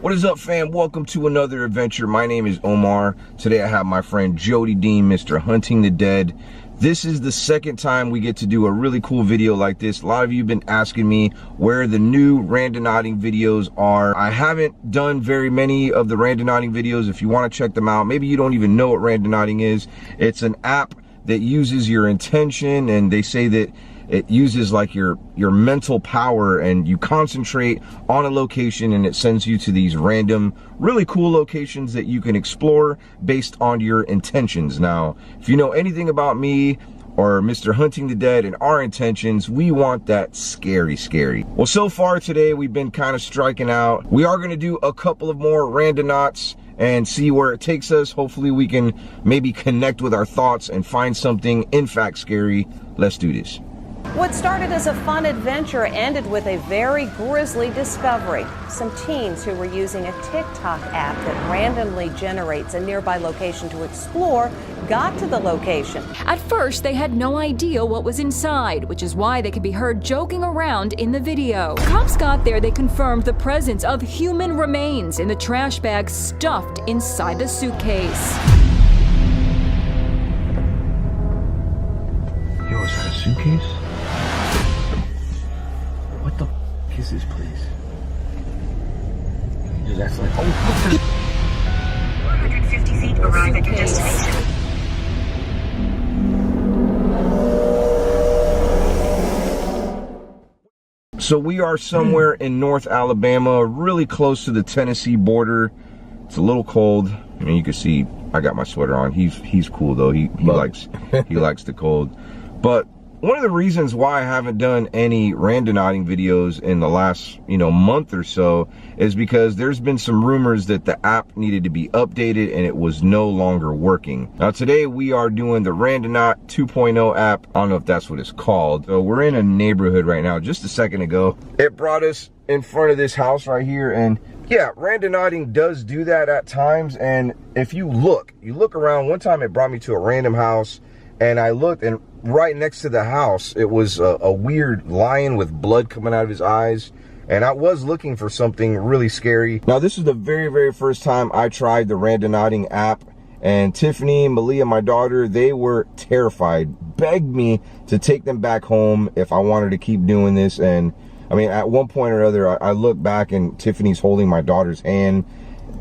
What is up, fam? Welcome to another adventure. My name is Omar. Today I have my friend Jody Dean, Mr. Hunting the Dead. This is the second time we get to do a really cool video like this. A lot of you have been asking me where the new randonauting videos are. I haven't done very many of the randonauting videos. If you want to check them out, maybe you don't even know what randonauting is. It's an app that uses your intention, and they say that it uses like your mental power, and you concentrate on a location and it sends you to these random, really cool locations that you can explore based on your intentions. Now, if you know anything about me or Mr. Hunting the Dead and our intentions, we want that scary. Well, so far today, we've been kind of striking out. We are gonna do a couple of more randonauts and see where it takes us. Hopefully we can maybe connect with our thoughts and find something in fact scary. Let's do this. What started as a fun adventure ended with a very grisly discovery. Some teens who were using a TikTok app that randomly generates a nearby location to explore got to the location. At first, they had no idea what was inside, which is why they could be heard joking around in the video. Cops got there, they confirmed the presence of human remains in the trash bag stuffed inside the suitcase. Yo, is that a suitcase? What the f is this place? Dude, that's like, oh, 150 feet, arrive at your destination. So we are somewhere in North Alabama, really close to the Tennessee border. It's a little cold. I mean, you can see I got my sweater on. He's cool though. He likes the cold. But one of the reasons why I haven't done any randonauting videos in the last, month or so is because there's been some rumors that the app needed to be updated and it was no longer working. Now today we are doing the Randonaut 2.0 app. I don't know if that's what it's called. So we're in a neighborhood right now. Just a second ago, it brought us in front of this house right here, and yeah, randonauting does do that at times. And if you look around, one time it brought me to a random house, and I looked, and right next to the house, it was a weird lion with blood coming out of his eyes. And I was looking for something really scary. Now, this is the very first time I tried the randonauting app. And Tiffany, Malia, my daughter, they were terrified, begged me to take them back home if I wanted to keep doing this. And I mean, at one point or other, I look back and Tiffany's holding my daughter's hand.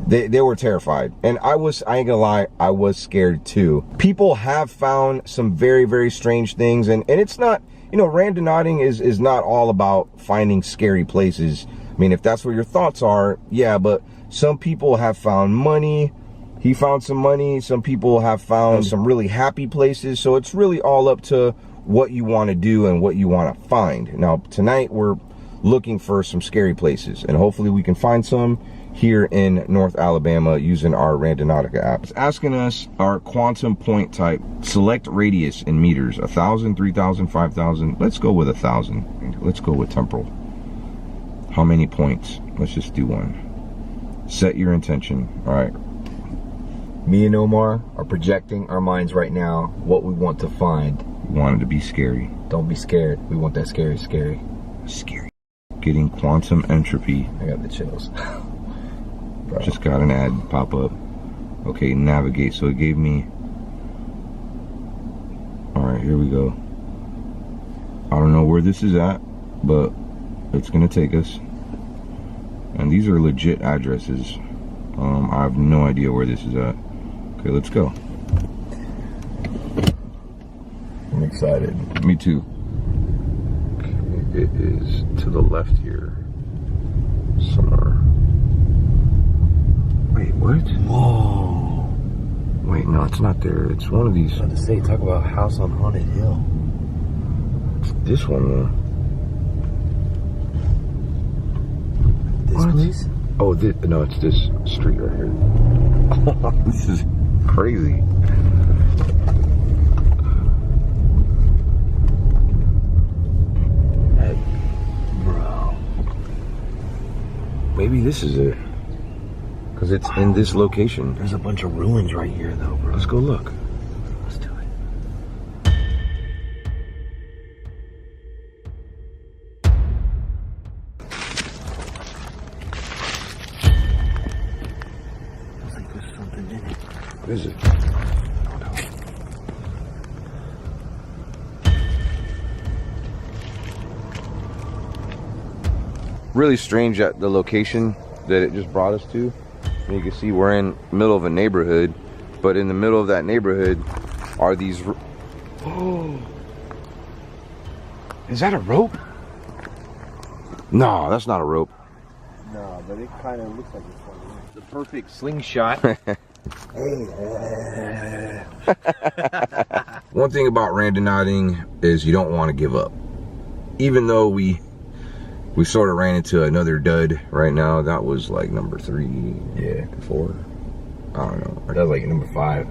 They were terrified. And I ain't gonna lie, I was scared too. People have found some very strange things, and it's not, randonauting is not all about finding scary places. I mean, if that's where your thoughts are, yeah, but some people have found money. He found some money. Some people have found some really happy places. So it's really all up to what you want to do and what you want to find. Now, tonight we're looking for some scary places, and hopefully we can find some here in North Alabama using our Randonautica app. It's asking us our quantum point type, select radius in meters, 1,000, 3,000, 5,000. Let's go with 1,000. Let's go with temporal. How many points? Let's just do one. Set your intention. All right. Me and Omar are projecting our minds right now what we want to find. We want it to be scary. Don't be scared. We want that scary. Scary. Getting quantum entropy. I got the chills. Just got an ad pop up. Okay, navigate. So it gave me. All right, here we go. I don't know where this is at, but it's gonna take us. And these are legit addresses. I have no idea where this is at. Okay, let's go. I'm excited. Me too. Okay, it is to the left here. Somewhere. Wait, what? Whoa. Wait, no, it's not there. It's one of these. I was about to say, talk about house on haunted hill. It's this one, though. This What? place? Oh, no, it's this street right here. This is crazy. Hey, bro. Maybe this is it. Because it's in this location. There's a bunch of ruins right here, though, bro. Let's go look. Let's do it. Looks like there's something in it. What is it? Oh, no. Really strange at the location that it just brought us to. And you can see we're in the middle of a neighborhood, but in the middle of that neighborhood are these. Oh, is that a rope? No, that's not a rope. No, but it kind of looks like it's one. The perfect slingshot. One thing about randonauting is you don't want to give up. Even though we sort of ran into another dud right now. That was like number 3, Yeah. 4. I don't know. That was like number 5.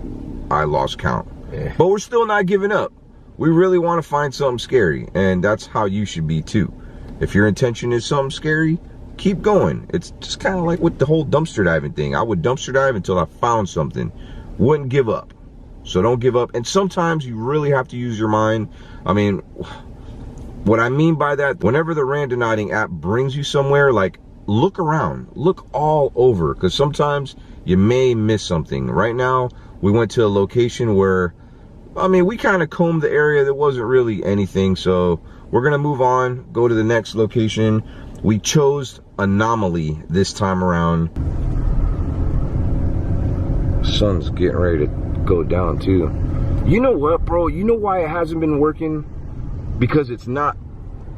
I lost count. Yeah. But we're still not giving up. We really want to find something scary, and that's how you should be too. If your intention is something scary, keep going. It's just kind of like with the whole dumpster diving thing. I would dumpster dive until I found something. Wouldn't give up. So don't give up. And sometimes you really have to use your mind. I mean, what I mean by that, whenever the randonauting app brings you somewhere, like, look around, look all over, because sometimes you may miss something. Right now, we went to a location where, I mean, we kind of combed the area. There wasn't really anything, so we're gonna move on, go to the next location. We chose Anomaly this time around. Sun's getting ready to go down too. You know what, bro? You know why it hasn't been working? Because it's not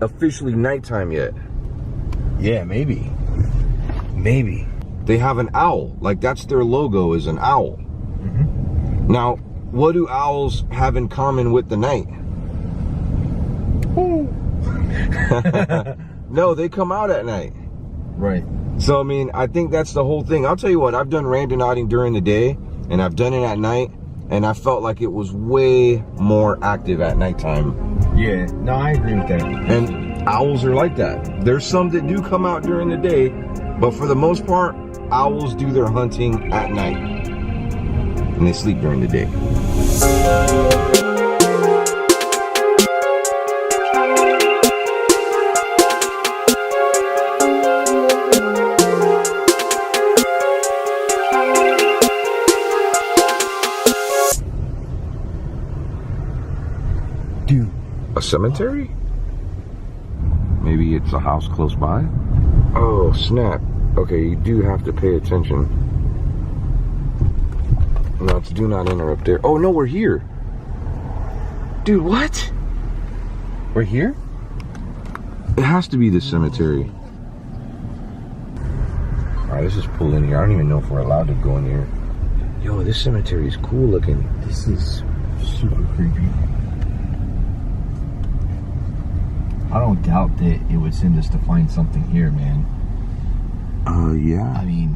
officially nighttime yet. Yeah, maybe. Maybe. They have an owl. Like, that's their logo, is an owl. Mm-hmm. Now, what do owls have in common with the night? No, they come out at night. Right. So, I mean, I think that's the whole thing. I'll tell you what, I've done randonauting during the day, and I've done it at night, and I felt like it was way more active at nighttime. Yeah, no, I agree with that. And owls are like that. There's some that do come out during the day, but for the most part, owls do their hunting at night. And they sleep during the day. Dude. A cemetery? Maybe it's a house close by? Oh, snap. Okay, you do have to pay attention. No, it's do not enter up there. Oh, no, we're here. Dude, what? We're here? It has to be the cemetery. Alright, let's just pull in here. I don't even know if we're allowed to go in here. Yo, this cemetery is cool looking. This is super creepy. I don't doubt that it would send us to find something here, man. Yeah. I mean...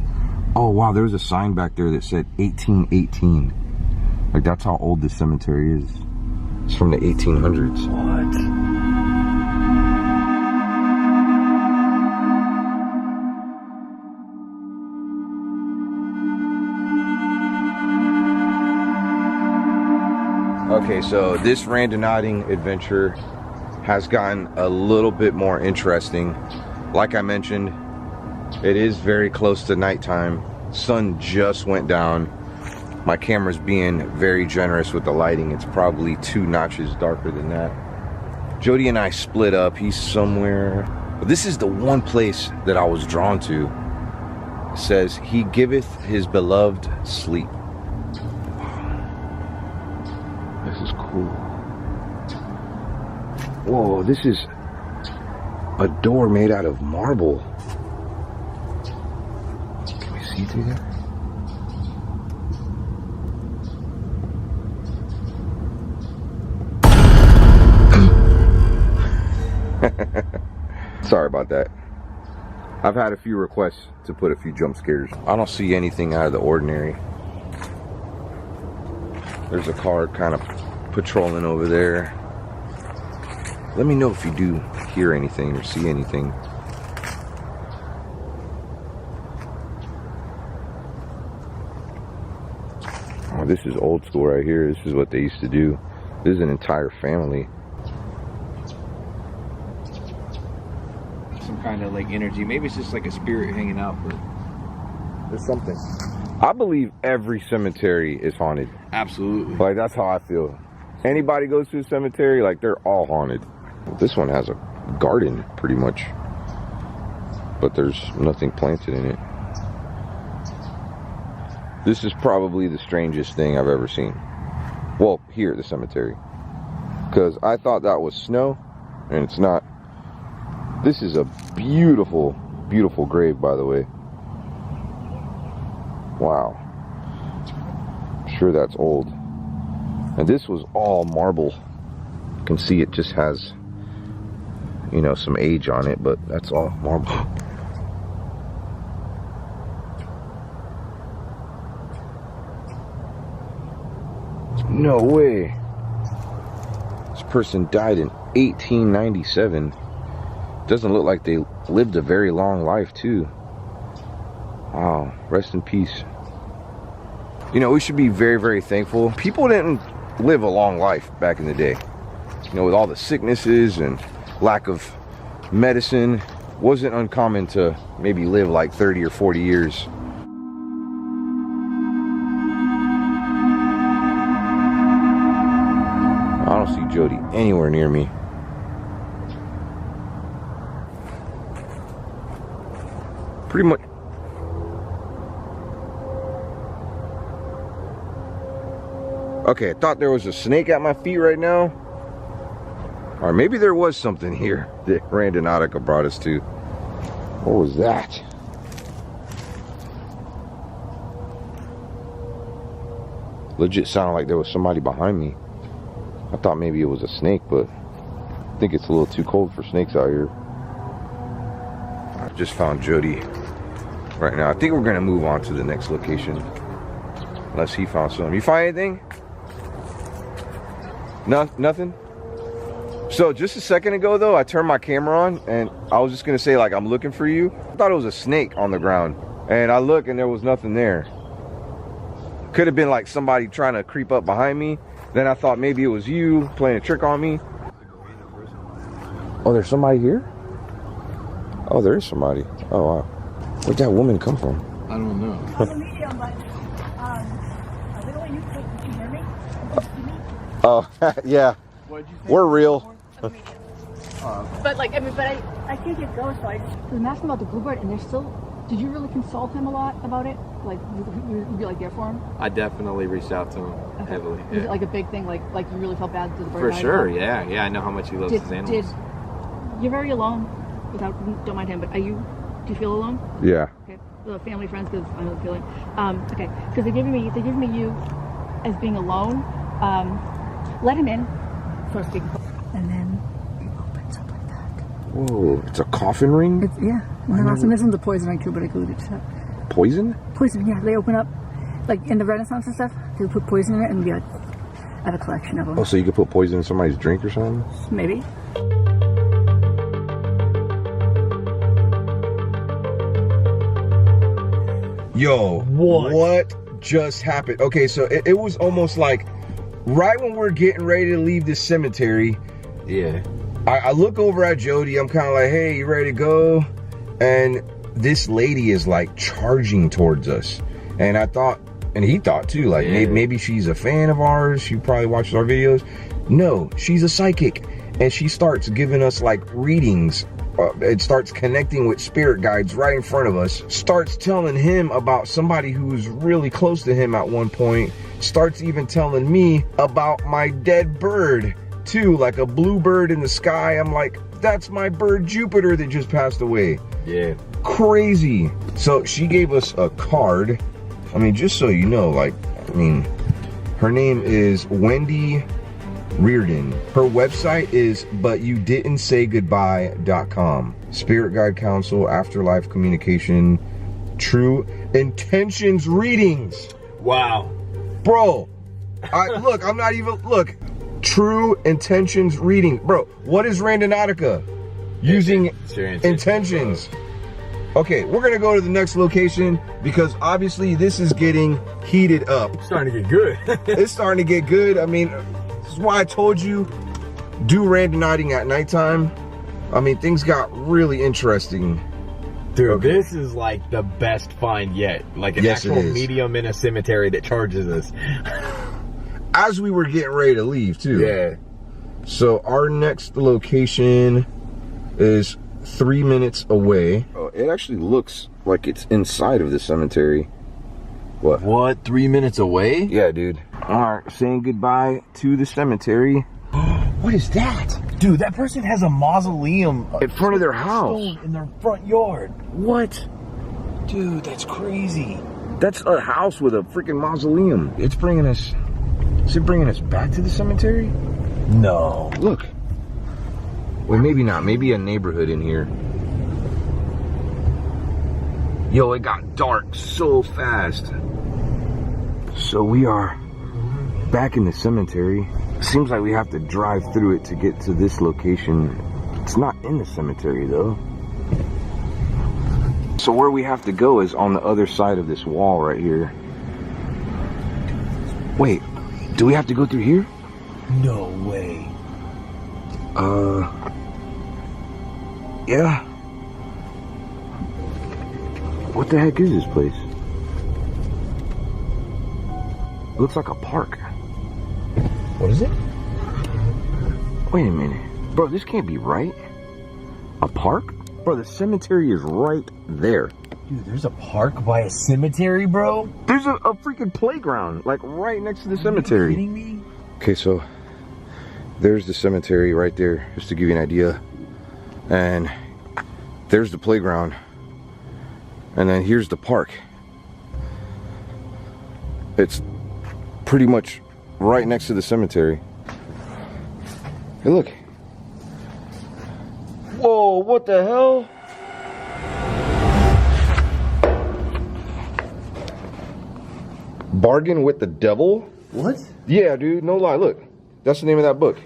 Oh, wow, there was a sign back there that said 1818. Like, that's how old this cemetery is. It's from the 1800s. What? Okay, so this randonauting adventure has gotten a little bit more interesting. Like I mentioned, it is very close to nighttime. Sun just went down. My camera's being very generous with the lighting. It's probably 2 notches darker than that. Jody and I split up. He's somewhere. But this is the one place that I was drawn to. It says, "He giveth his beloved sleep." This is cool. Whoa, this is a door made out of marble. Can we see through there? Sorry about that. I've had a few requests to put a few jump scares. I don't see anything out of the ordinary. There's a car kind of patrolling over there. Let me know if you do hear anything or see anything. Oh, this is old school right here. This is what they used to do. This is an entire family. Some kind of like energy. Maybe it's just like a spirit hanging out, but there's something. I believe every cemetery is haunted. Absolutely. Like, that's how I feel. Anybody goes to a cemetery, like, they're all haunted. This one has a garden, pretty much. But there's nothing planted in it. This is probably the strangest thing I've ever seen. Well, here at the cemetery. Because I thought that was snow, and it's not. This is a beautiful, beautiful grave, by the way. Wow. I'm sure that's old. And this was all marble. You can see it just has, you know, some age on it, but that's all marble. No way. This person died in 1897. Doesn't look like they lived a very long life, too. Wow. Rest in peace. You know, we should be very, very thankful. People didn't live a long life back in the day. You know, with all the sicknesses and lack of medicine, it wasn't uncommon to maybe live like 30 or 40 years. I don't see Jody anywhere near me. Pretty much. Okay, I thought there was a snake at my feet right now. Or maybe there was something here that Randonautica brought us to. What was that? Legit sounded like there was somebody behind me. I thought maybe it was a snake, but I think it's a little too cold for snakes out here. I just found Jody right now. I think we're gonna move on to the next location. Unless he found something. You find anything? No, nothing? So just a second ago though, I turned my camera on and I was just gonna say like, I'm looking for you. I thought it was a snake on the ground. And I look and there was nothing there. Could have been like somebody trying to creep up behind me. Then I thought maybe it was you playing a trick on me. Oh, there's somebody here? Oh, there is somebody. Oh, wow. Where'd that woman come from? I don't know. Oh, yeah. We're real. But like, I mean, but I can't get going, so I was asking about the bluebird, and they're still. Did you really consult him a lot about it? Like, you'd be like there for him? I definitely reached out to him heavily. Was it like a big thing? Like you really felt bad to the bird? For sure, yeah. Yeah, I know how much he loves his animals. You're very alone. Don't mind him, but do you feel alone? Yeah. Okay. Family, friends, because I know the feeling. Okay, because they're giving me you as being alone. Let him in, so to speak, and then it opens up like that. Whoa, it's a coffin ring? Yeah. And then also, this one's a poison ring too, but I glued it shut. Poison? Poison, yeah. They open up, like in the Renaissance and stuff, they would put poison in it and be like, I have a collection of them. Oh, so you could put poison in somebody's drink or something? Maybe. Yo, what just happened? Okay, so it was almost like right when we're getting ready to leave this cemetery. Yeah. I look over at Jody. I'm kind of like, hey, you ready to go? And this lady is like charging towards us. And I thought, and he thought too, like maybe she's a fan of ours. She probably watches our videos. No, she's a psychic. And she starts giving us like readings. It starts connecting with spirit guides right in front of us. Starts telling him about somebody who's really close to him at one point. Starts even telling me about my dead bird too, like a bluebird in the sky. I'm like, that's my bird Jupiter that just passed away. Yeah. Crazy. So she gave us a card. I mean, just so you know, like, I mean, her name is Wendy Reardon. Her website is butyoudidn'tsaygoodbye.com. Spirit Guide Council, Afterlife Communication, True Intentions Readings. Wow. Bro, look, I'm not even, look. True Intentions Reading. Bro, what is Randonautica? Using intentions. Okay, we're gonna go to the next location because obviously this is getting heated up. It's starting to get good. It's starting to get good. I mean, this is why I told you, do randonauting at nighttime. I mean, things got really interesting. Dude, okay. This is like the best find yet. Like an actual medium in a cemetery that charges us. As we were getting ready to leave too. Yeah. So our next location is 3 minutes away. Oh, it actually looks like it's inside of the cemetery. What? 3 minutes away? Yeah, dude. All right, saying goodbye to the cemetery. What is that? Dude, that person has a mausoleum in front of their house. In their front yard. What? Dude, that's crazy. That's a house with a freaking mausoleum. It's bringing us... Is it bringing us back to the cemetery? No. Look. Well, maybe not. Maybe a neighborhood in here. Yo, it got dark so fast. So we are back in the cemetery. Seems like we have to drive through it to get to this location. It's not in the cemetery though. So where we have to go is on the other side of this wall right here. Wait, do we have to go through here? No way. Yeah. What the heck is this place? Looks like a park. What is it? Wait a minute. Bro, this can't be right. A park? Bro, the cemetery is right there. Dude, there's a park by a cemetery, bro? There's a freaking playground, like right next to the cemetery. Are you kidding me? Okay, so there's the cemetery right there, just to give you an idea. And there's the playground. And then here's the park. It's pretty much right next to the cemetery. Hey, look. Whoa, what the hell? Bargain with the Devil? What? Yeah, dude, no lie. Look, that's the name of that book.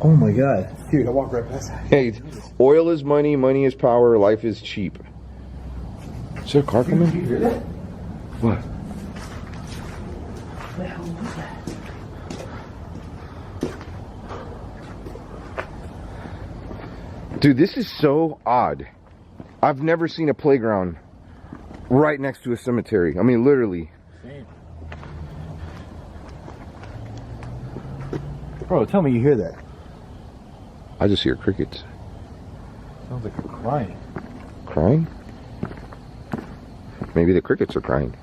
Oh my god. Dude, I walk right past that. Hey, oil is money, money is power, life is cheap. Is there a car coming? Did you hear that? What? What the hell was that? Dude, this is so odd. I've never seen a playground right next to a cemetery. I mean, literally. Same. Bro, tell me you hear that. I just hear crickets. Sounds like a crying. Crying? Maybe the crickets are crying.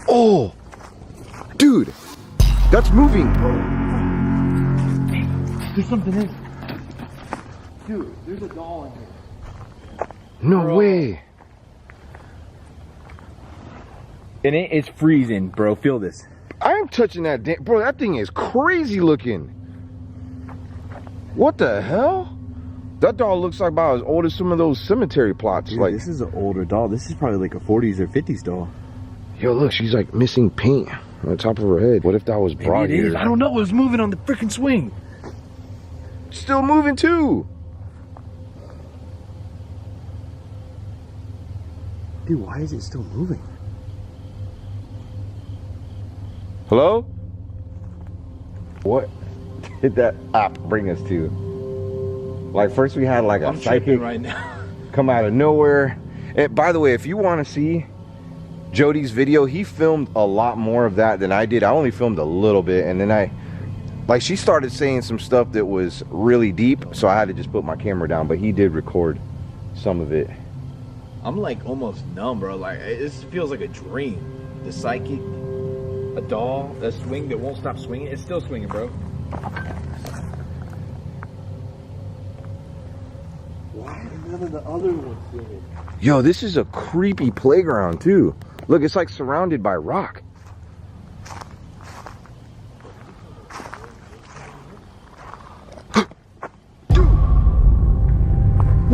Oh! Dude! That's moving! There's something in. Dude, there's a doll in here. No way! And it's freezing, bro. Feel this. I am touching that damn... Bro, that thing is crazy looking. What the hell? That doll looks like about as old as some of those cemetery plots. Dude, like, this is an older doll. This is probably like a 40s or 50s doll. Yo, look, she's like missing paint on the top of her head. What if that was brought here? I don't know. It was moving on the freaking swing. Still moving too. Dude, why is it still moving? Hello? What did that app bring us to? Like, first we had like a psychic right now. come out of nowhere. And by the way, if you want to see Jody's video, he filmed a lot more of that than I did. I only filmed a little bit, and then she started saying some stuff that was really deep, so I had to just put my camera down, but he did record some of it. I'm like almost numb, bro. Like, it feels like a dream. The psychic, a doll, a swing that won't stop swinging. It's still swinging, bro. Why none of the other ones did it? Yo, this is a creepy playground too. Look, it's like surrounded by rock.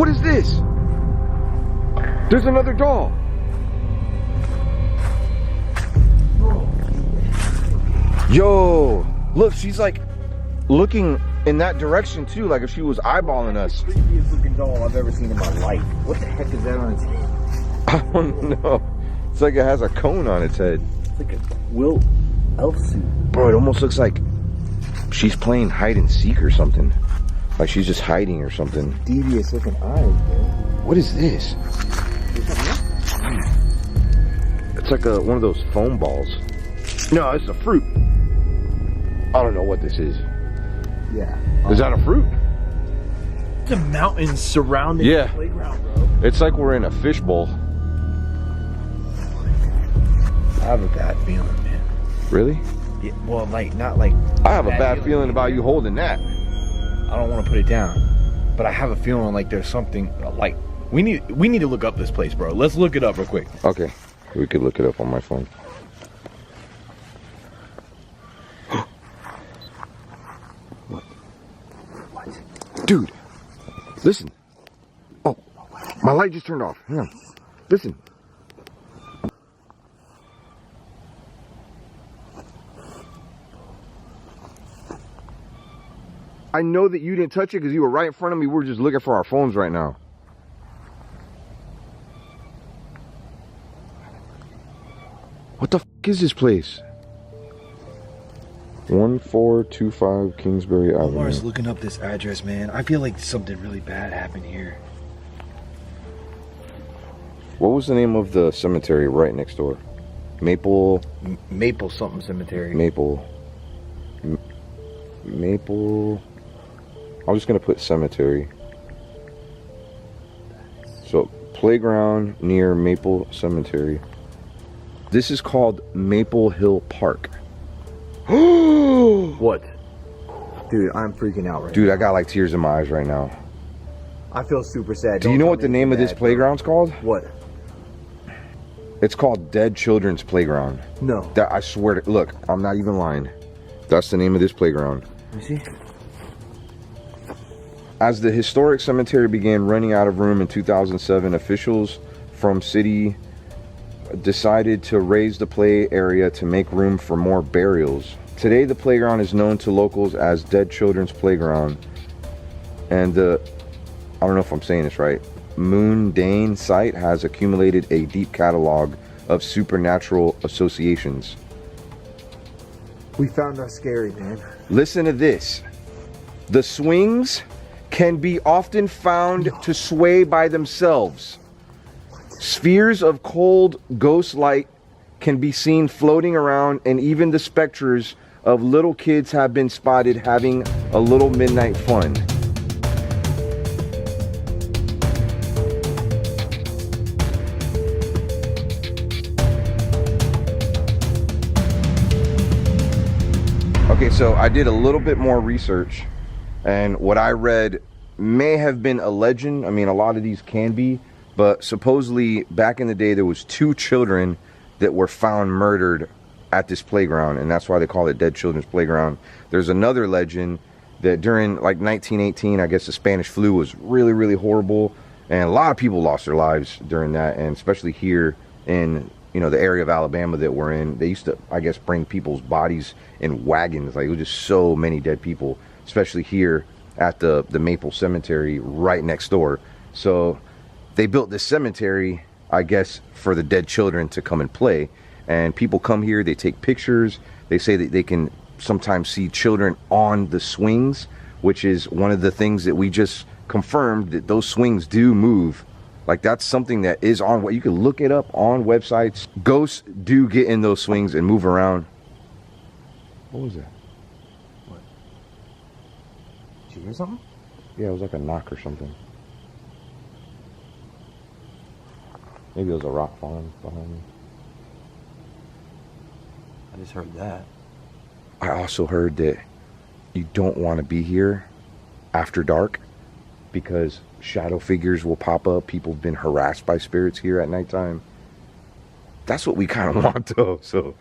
What is this? There's another doll. Yo, look, she's like looking in that direction too, like if she was eyeballing us. Creepiest looking doll I've ever seen in my life. What the heck is that on its head? I don't know. It's like it has a cone on its head. It's like a quilt elf suit. Bro, it almost looks like she's playing hide and seek or something. Like she's just hiding or something. Devious looking eyes, man. What is this? It's like one of those foam balls. No, it's a fruit. I don't know what this is. Yeah. Is that a fruit? It's a mountain surrounding the playground, bro. It's like we're in a fishbowl. I have a bad feeling, man. Really? Yeah, well, like, not like... I have a bad feeling about you holding that. I don't want to put it down. But I have a feeling like there's something, like... We need to look up this place, bro. Let's look it up real quick. Okay. We could look it up on my phone. Dude, listen. Oh, my light just turned off. Hang on. Listen. I know that you didn't touch it because you were right in front of me. We're just looking for our phones right now. What the f is this place? 1425 Kingsbury Avenue. Omar's looking up this address, man. I feel like something really bad happened here. What was the name of the cemetery right next door? Maple something cemetery. Maple. I'm just gonna put cemetery. So playground near Maple Cemetery. This is called Maple Hill Park. What? Dude, I'm freaking out right now. Dude, I got like tears in my eyes right now. I feel super sad. Do you know what the name of this playground's called? What? It's called Dead Children's Playground. No. That I swear to, look, I'm not even lying. That's the name of this playground. Let me see. As the historic cemetery began running out of room in 2007, officials from city decided to raise the play area to make room for more burials. Today, the playground is known to locals as Dead Children's Playground. And I don't know if I'm saying this right, mundane site has accumulated a deep catalog of supernatural associations. We found our scary, man. Listen to this. The swings can be often found to sway by themselves. Spheres of cold ghost light can be seen floating around, and even the specters of little kids have been spotted having a little midnight fun. Okay, so I did a little bit more research, and what I read may have been a legend. I mean, a lot of these can be, but supposedly back in the day there was 2 children that were found murdered at this playground, and that's why they call it Dead Children's Playground. There's another legend that during like 1918, I guess the Spanish flu was really, really horrible, and a lot of people lost their lives during that, and especially here in, you know, the area of Alabama that we're in. They used to, I guess, bring people's bodies in wagons. Like, it was just so many dead people, especially here at the Maple Cemetery right next door. So they built this cemetery, I guess, for the dead children to come and play. And people come here, they take pictures. They say that they can sometimes see children on the swings, which is one of the things that we just confirmed, that those swings do move. Like, that's something that is on what you can look it up on websites. Ghosts do get in those swings and move around. What was that? What? Did you hear something? Yeah, it was like a knock or something. Maybe it was a rock falling behind me. I just heard that. I also heard that you don't want to be here after dark because shadow figures will pop up. People have been harassed by spirits here at nighttime. That's what we kind of want, though. So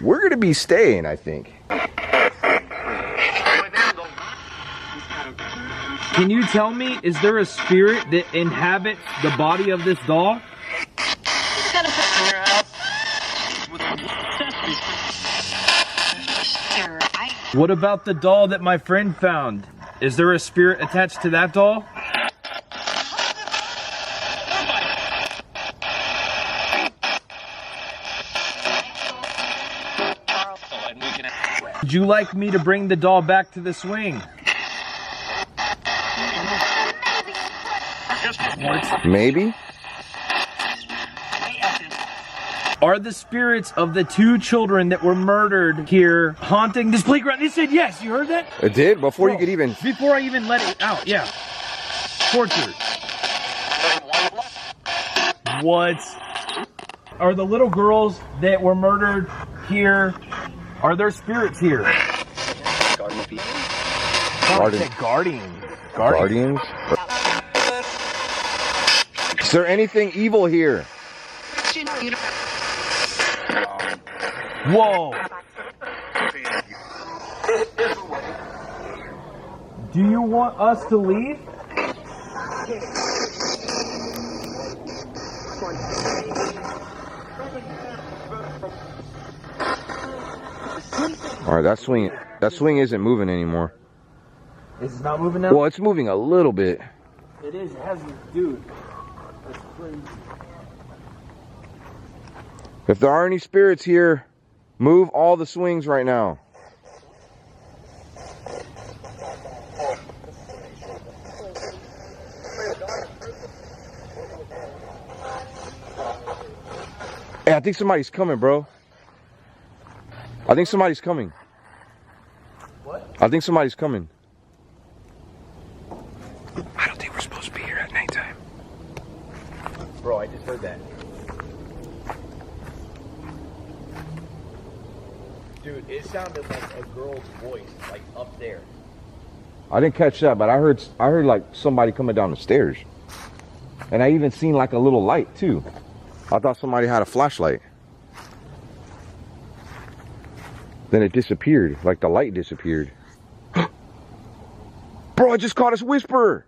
we're going to be staying, I think. Can you tell me, is there a spirit that inhabits the body of this doll? What about the doll that my friend found? Is there a spirit attached to that doll? Would you like me to bring the doll back to the swing? Maybe? Are the spirits of the 2 children that were murdered here haunting this playground? They said yes, you heard that? It did? Before you could even... Before I even let it out, yeah. Tortured. What? Are the little girls that were murdered here, are there spirits here? Guardians. Guardians? Is there anything evil here? Whoa. Do you want us to leave? All right, that swing isn't moving anymore. Is it not moving now? Well, it's moving a little bit. It is. It has, dude. That's crazy. If there are any spirits here, move all the swings right now. Hey, I think somebody's coming, bro. I think somebody's coming. What? I think somebody's coming. I don't think we're supposed to be here at nighttime. Bro, I just heard that. Dude, it sounded like a girl's voice, like up there. I didn't catch that, but I heard like somebody coming down the stairs. And I even seen like a little light too. I thought somebody had a flashlight. Then it disappeared, like the light disappeared. Bro, I just caught a whisper.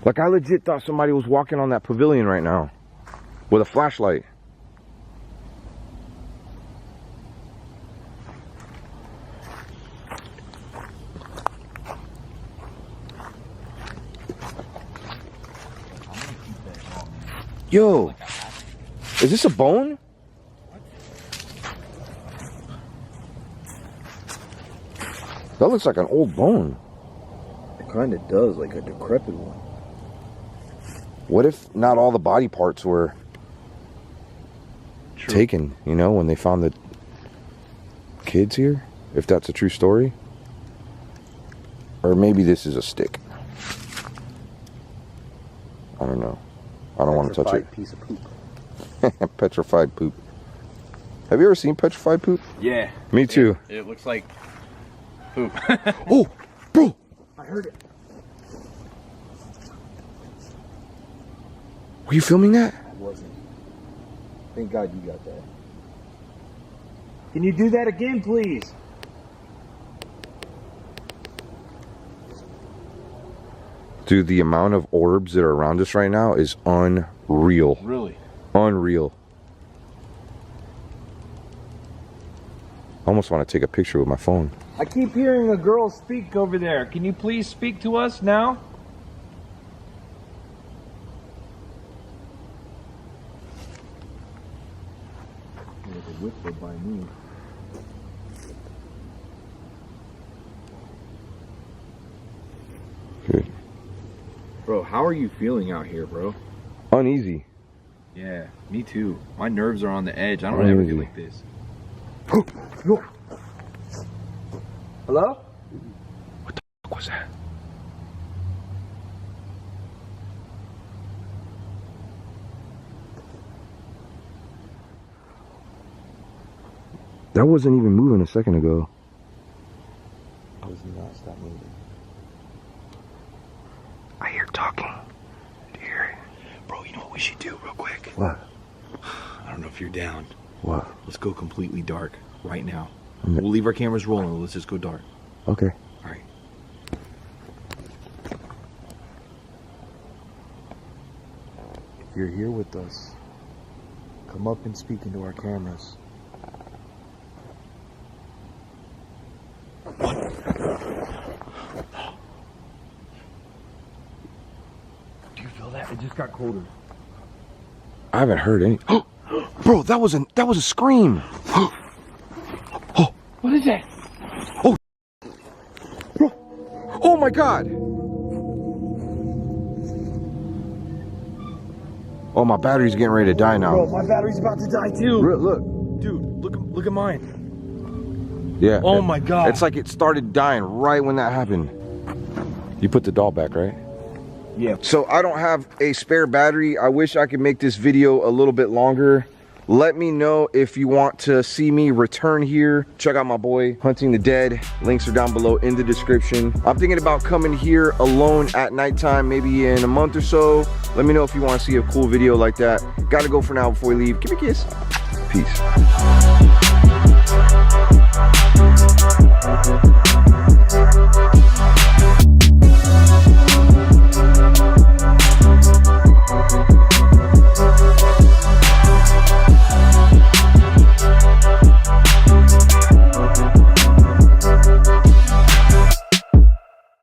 Like I legit thought somebody was walking on that pavilion right now with a flashlight. Yo, is this a bone? That looks like an old bone. It kind of does, like a decrepit one. What if not all the body parts were taken, you know, when they found the kids here? If that's a true story? Or maybe this is a stick. I don't know. I don't want to touch it. Piece of poop. Petrified poop. Have you ever seen petrified poop? Yeah. Me too. It looks like poop. Oh, bro. I heard it. Were you filming that? I wasn't. Thank God you got that. Can you do that again, please? Dude, the amount of orbs that are around us right now is unreal. Really? Unreal. I almost want to take a picture with my phone. I keep hearing a girl speak over there. Can you please speak to us now? It was a whisper by me. Good. Bro, how are you feeling out here, bro? Uneasy. Yeah, me too. My nerves are on the edge. I don't ever feel like this. Hello? What the fuck was that? That wasn't even moving a second ago. I was not stop moving. I hear talking. Do you hear it? Bro, you know what we should do real quick? What? I don't know if you're down. What? Let's go completely dark right now. We'll leave our cameras rolling. Let's just go dark. Okay. All right. If you're here with us, come up and speak into our cameras. Do you feel that? It just got colder. I haven't heard any. Bro, that was a scream. Oh, What is that? bro. Oh my God. Oh, my battery's getting ready to die now. Bro, my battery's about to die too. Look. Dude, look at mine. Yeah. Oh my God. It's like it started dying right when that happened. You put the doll back, right? Yeah. So I don't have a spare battery. I wish I could make this video a little bit longer. Let me know if you want to see me return here. Check out my boy, Hunting the Dead. Links are down below in the description. I'm thinking about coming here alone at nighttime, maybe in a month or so. Let me know if you want to see a cool video like that. Gotta go for now before we leave. Give me a kiss. Peace.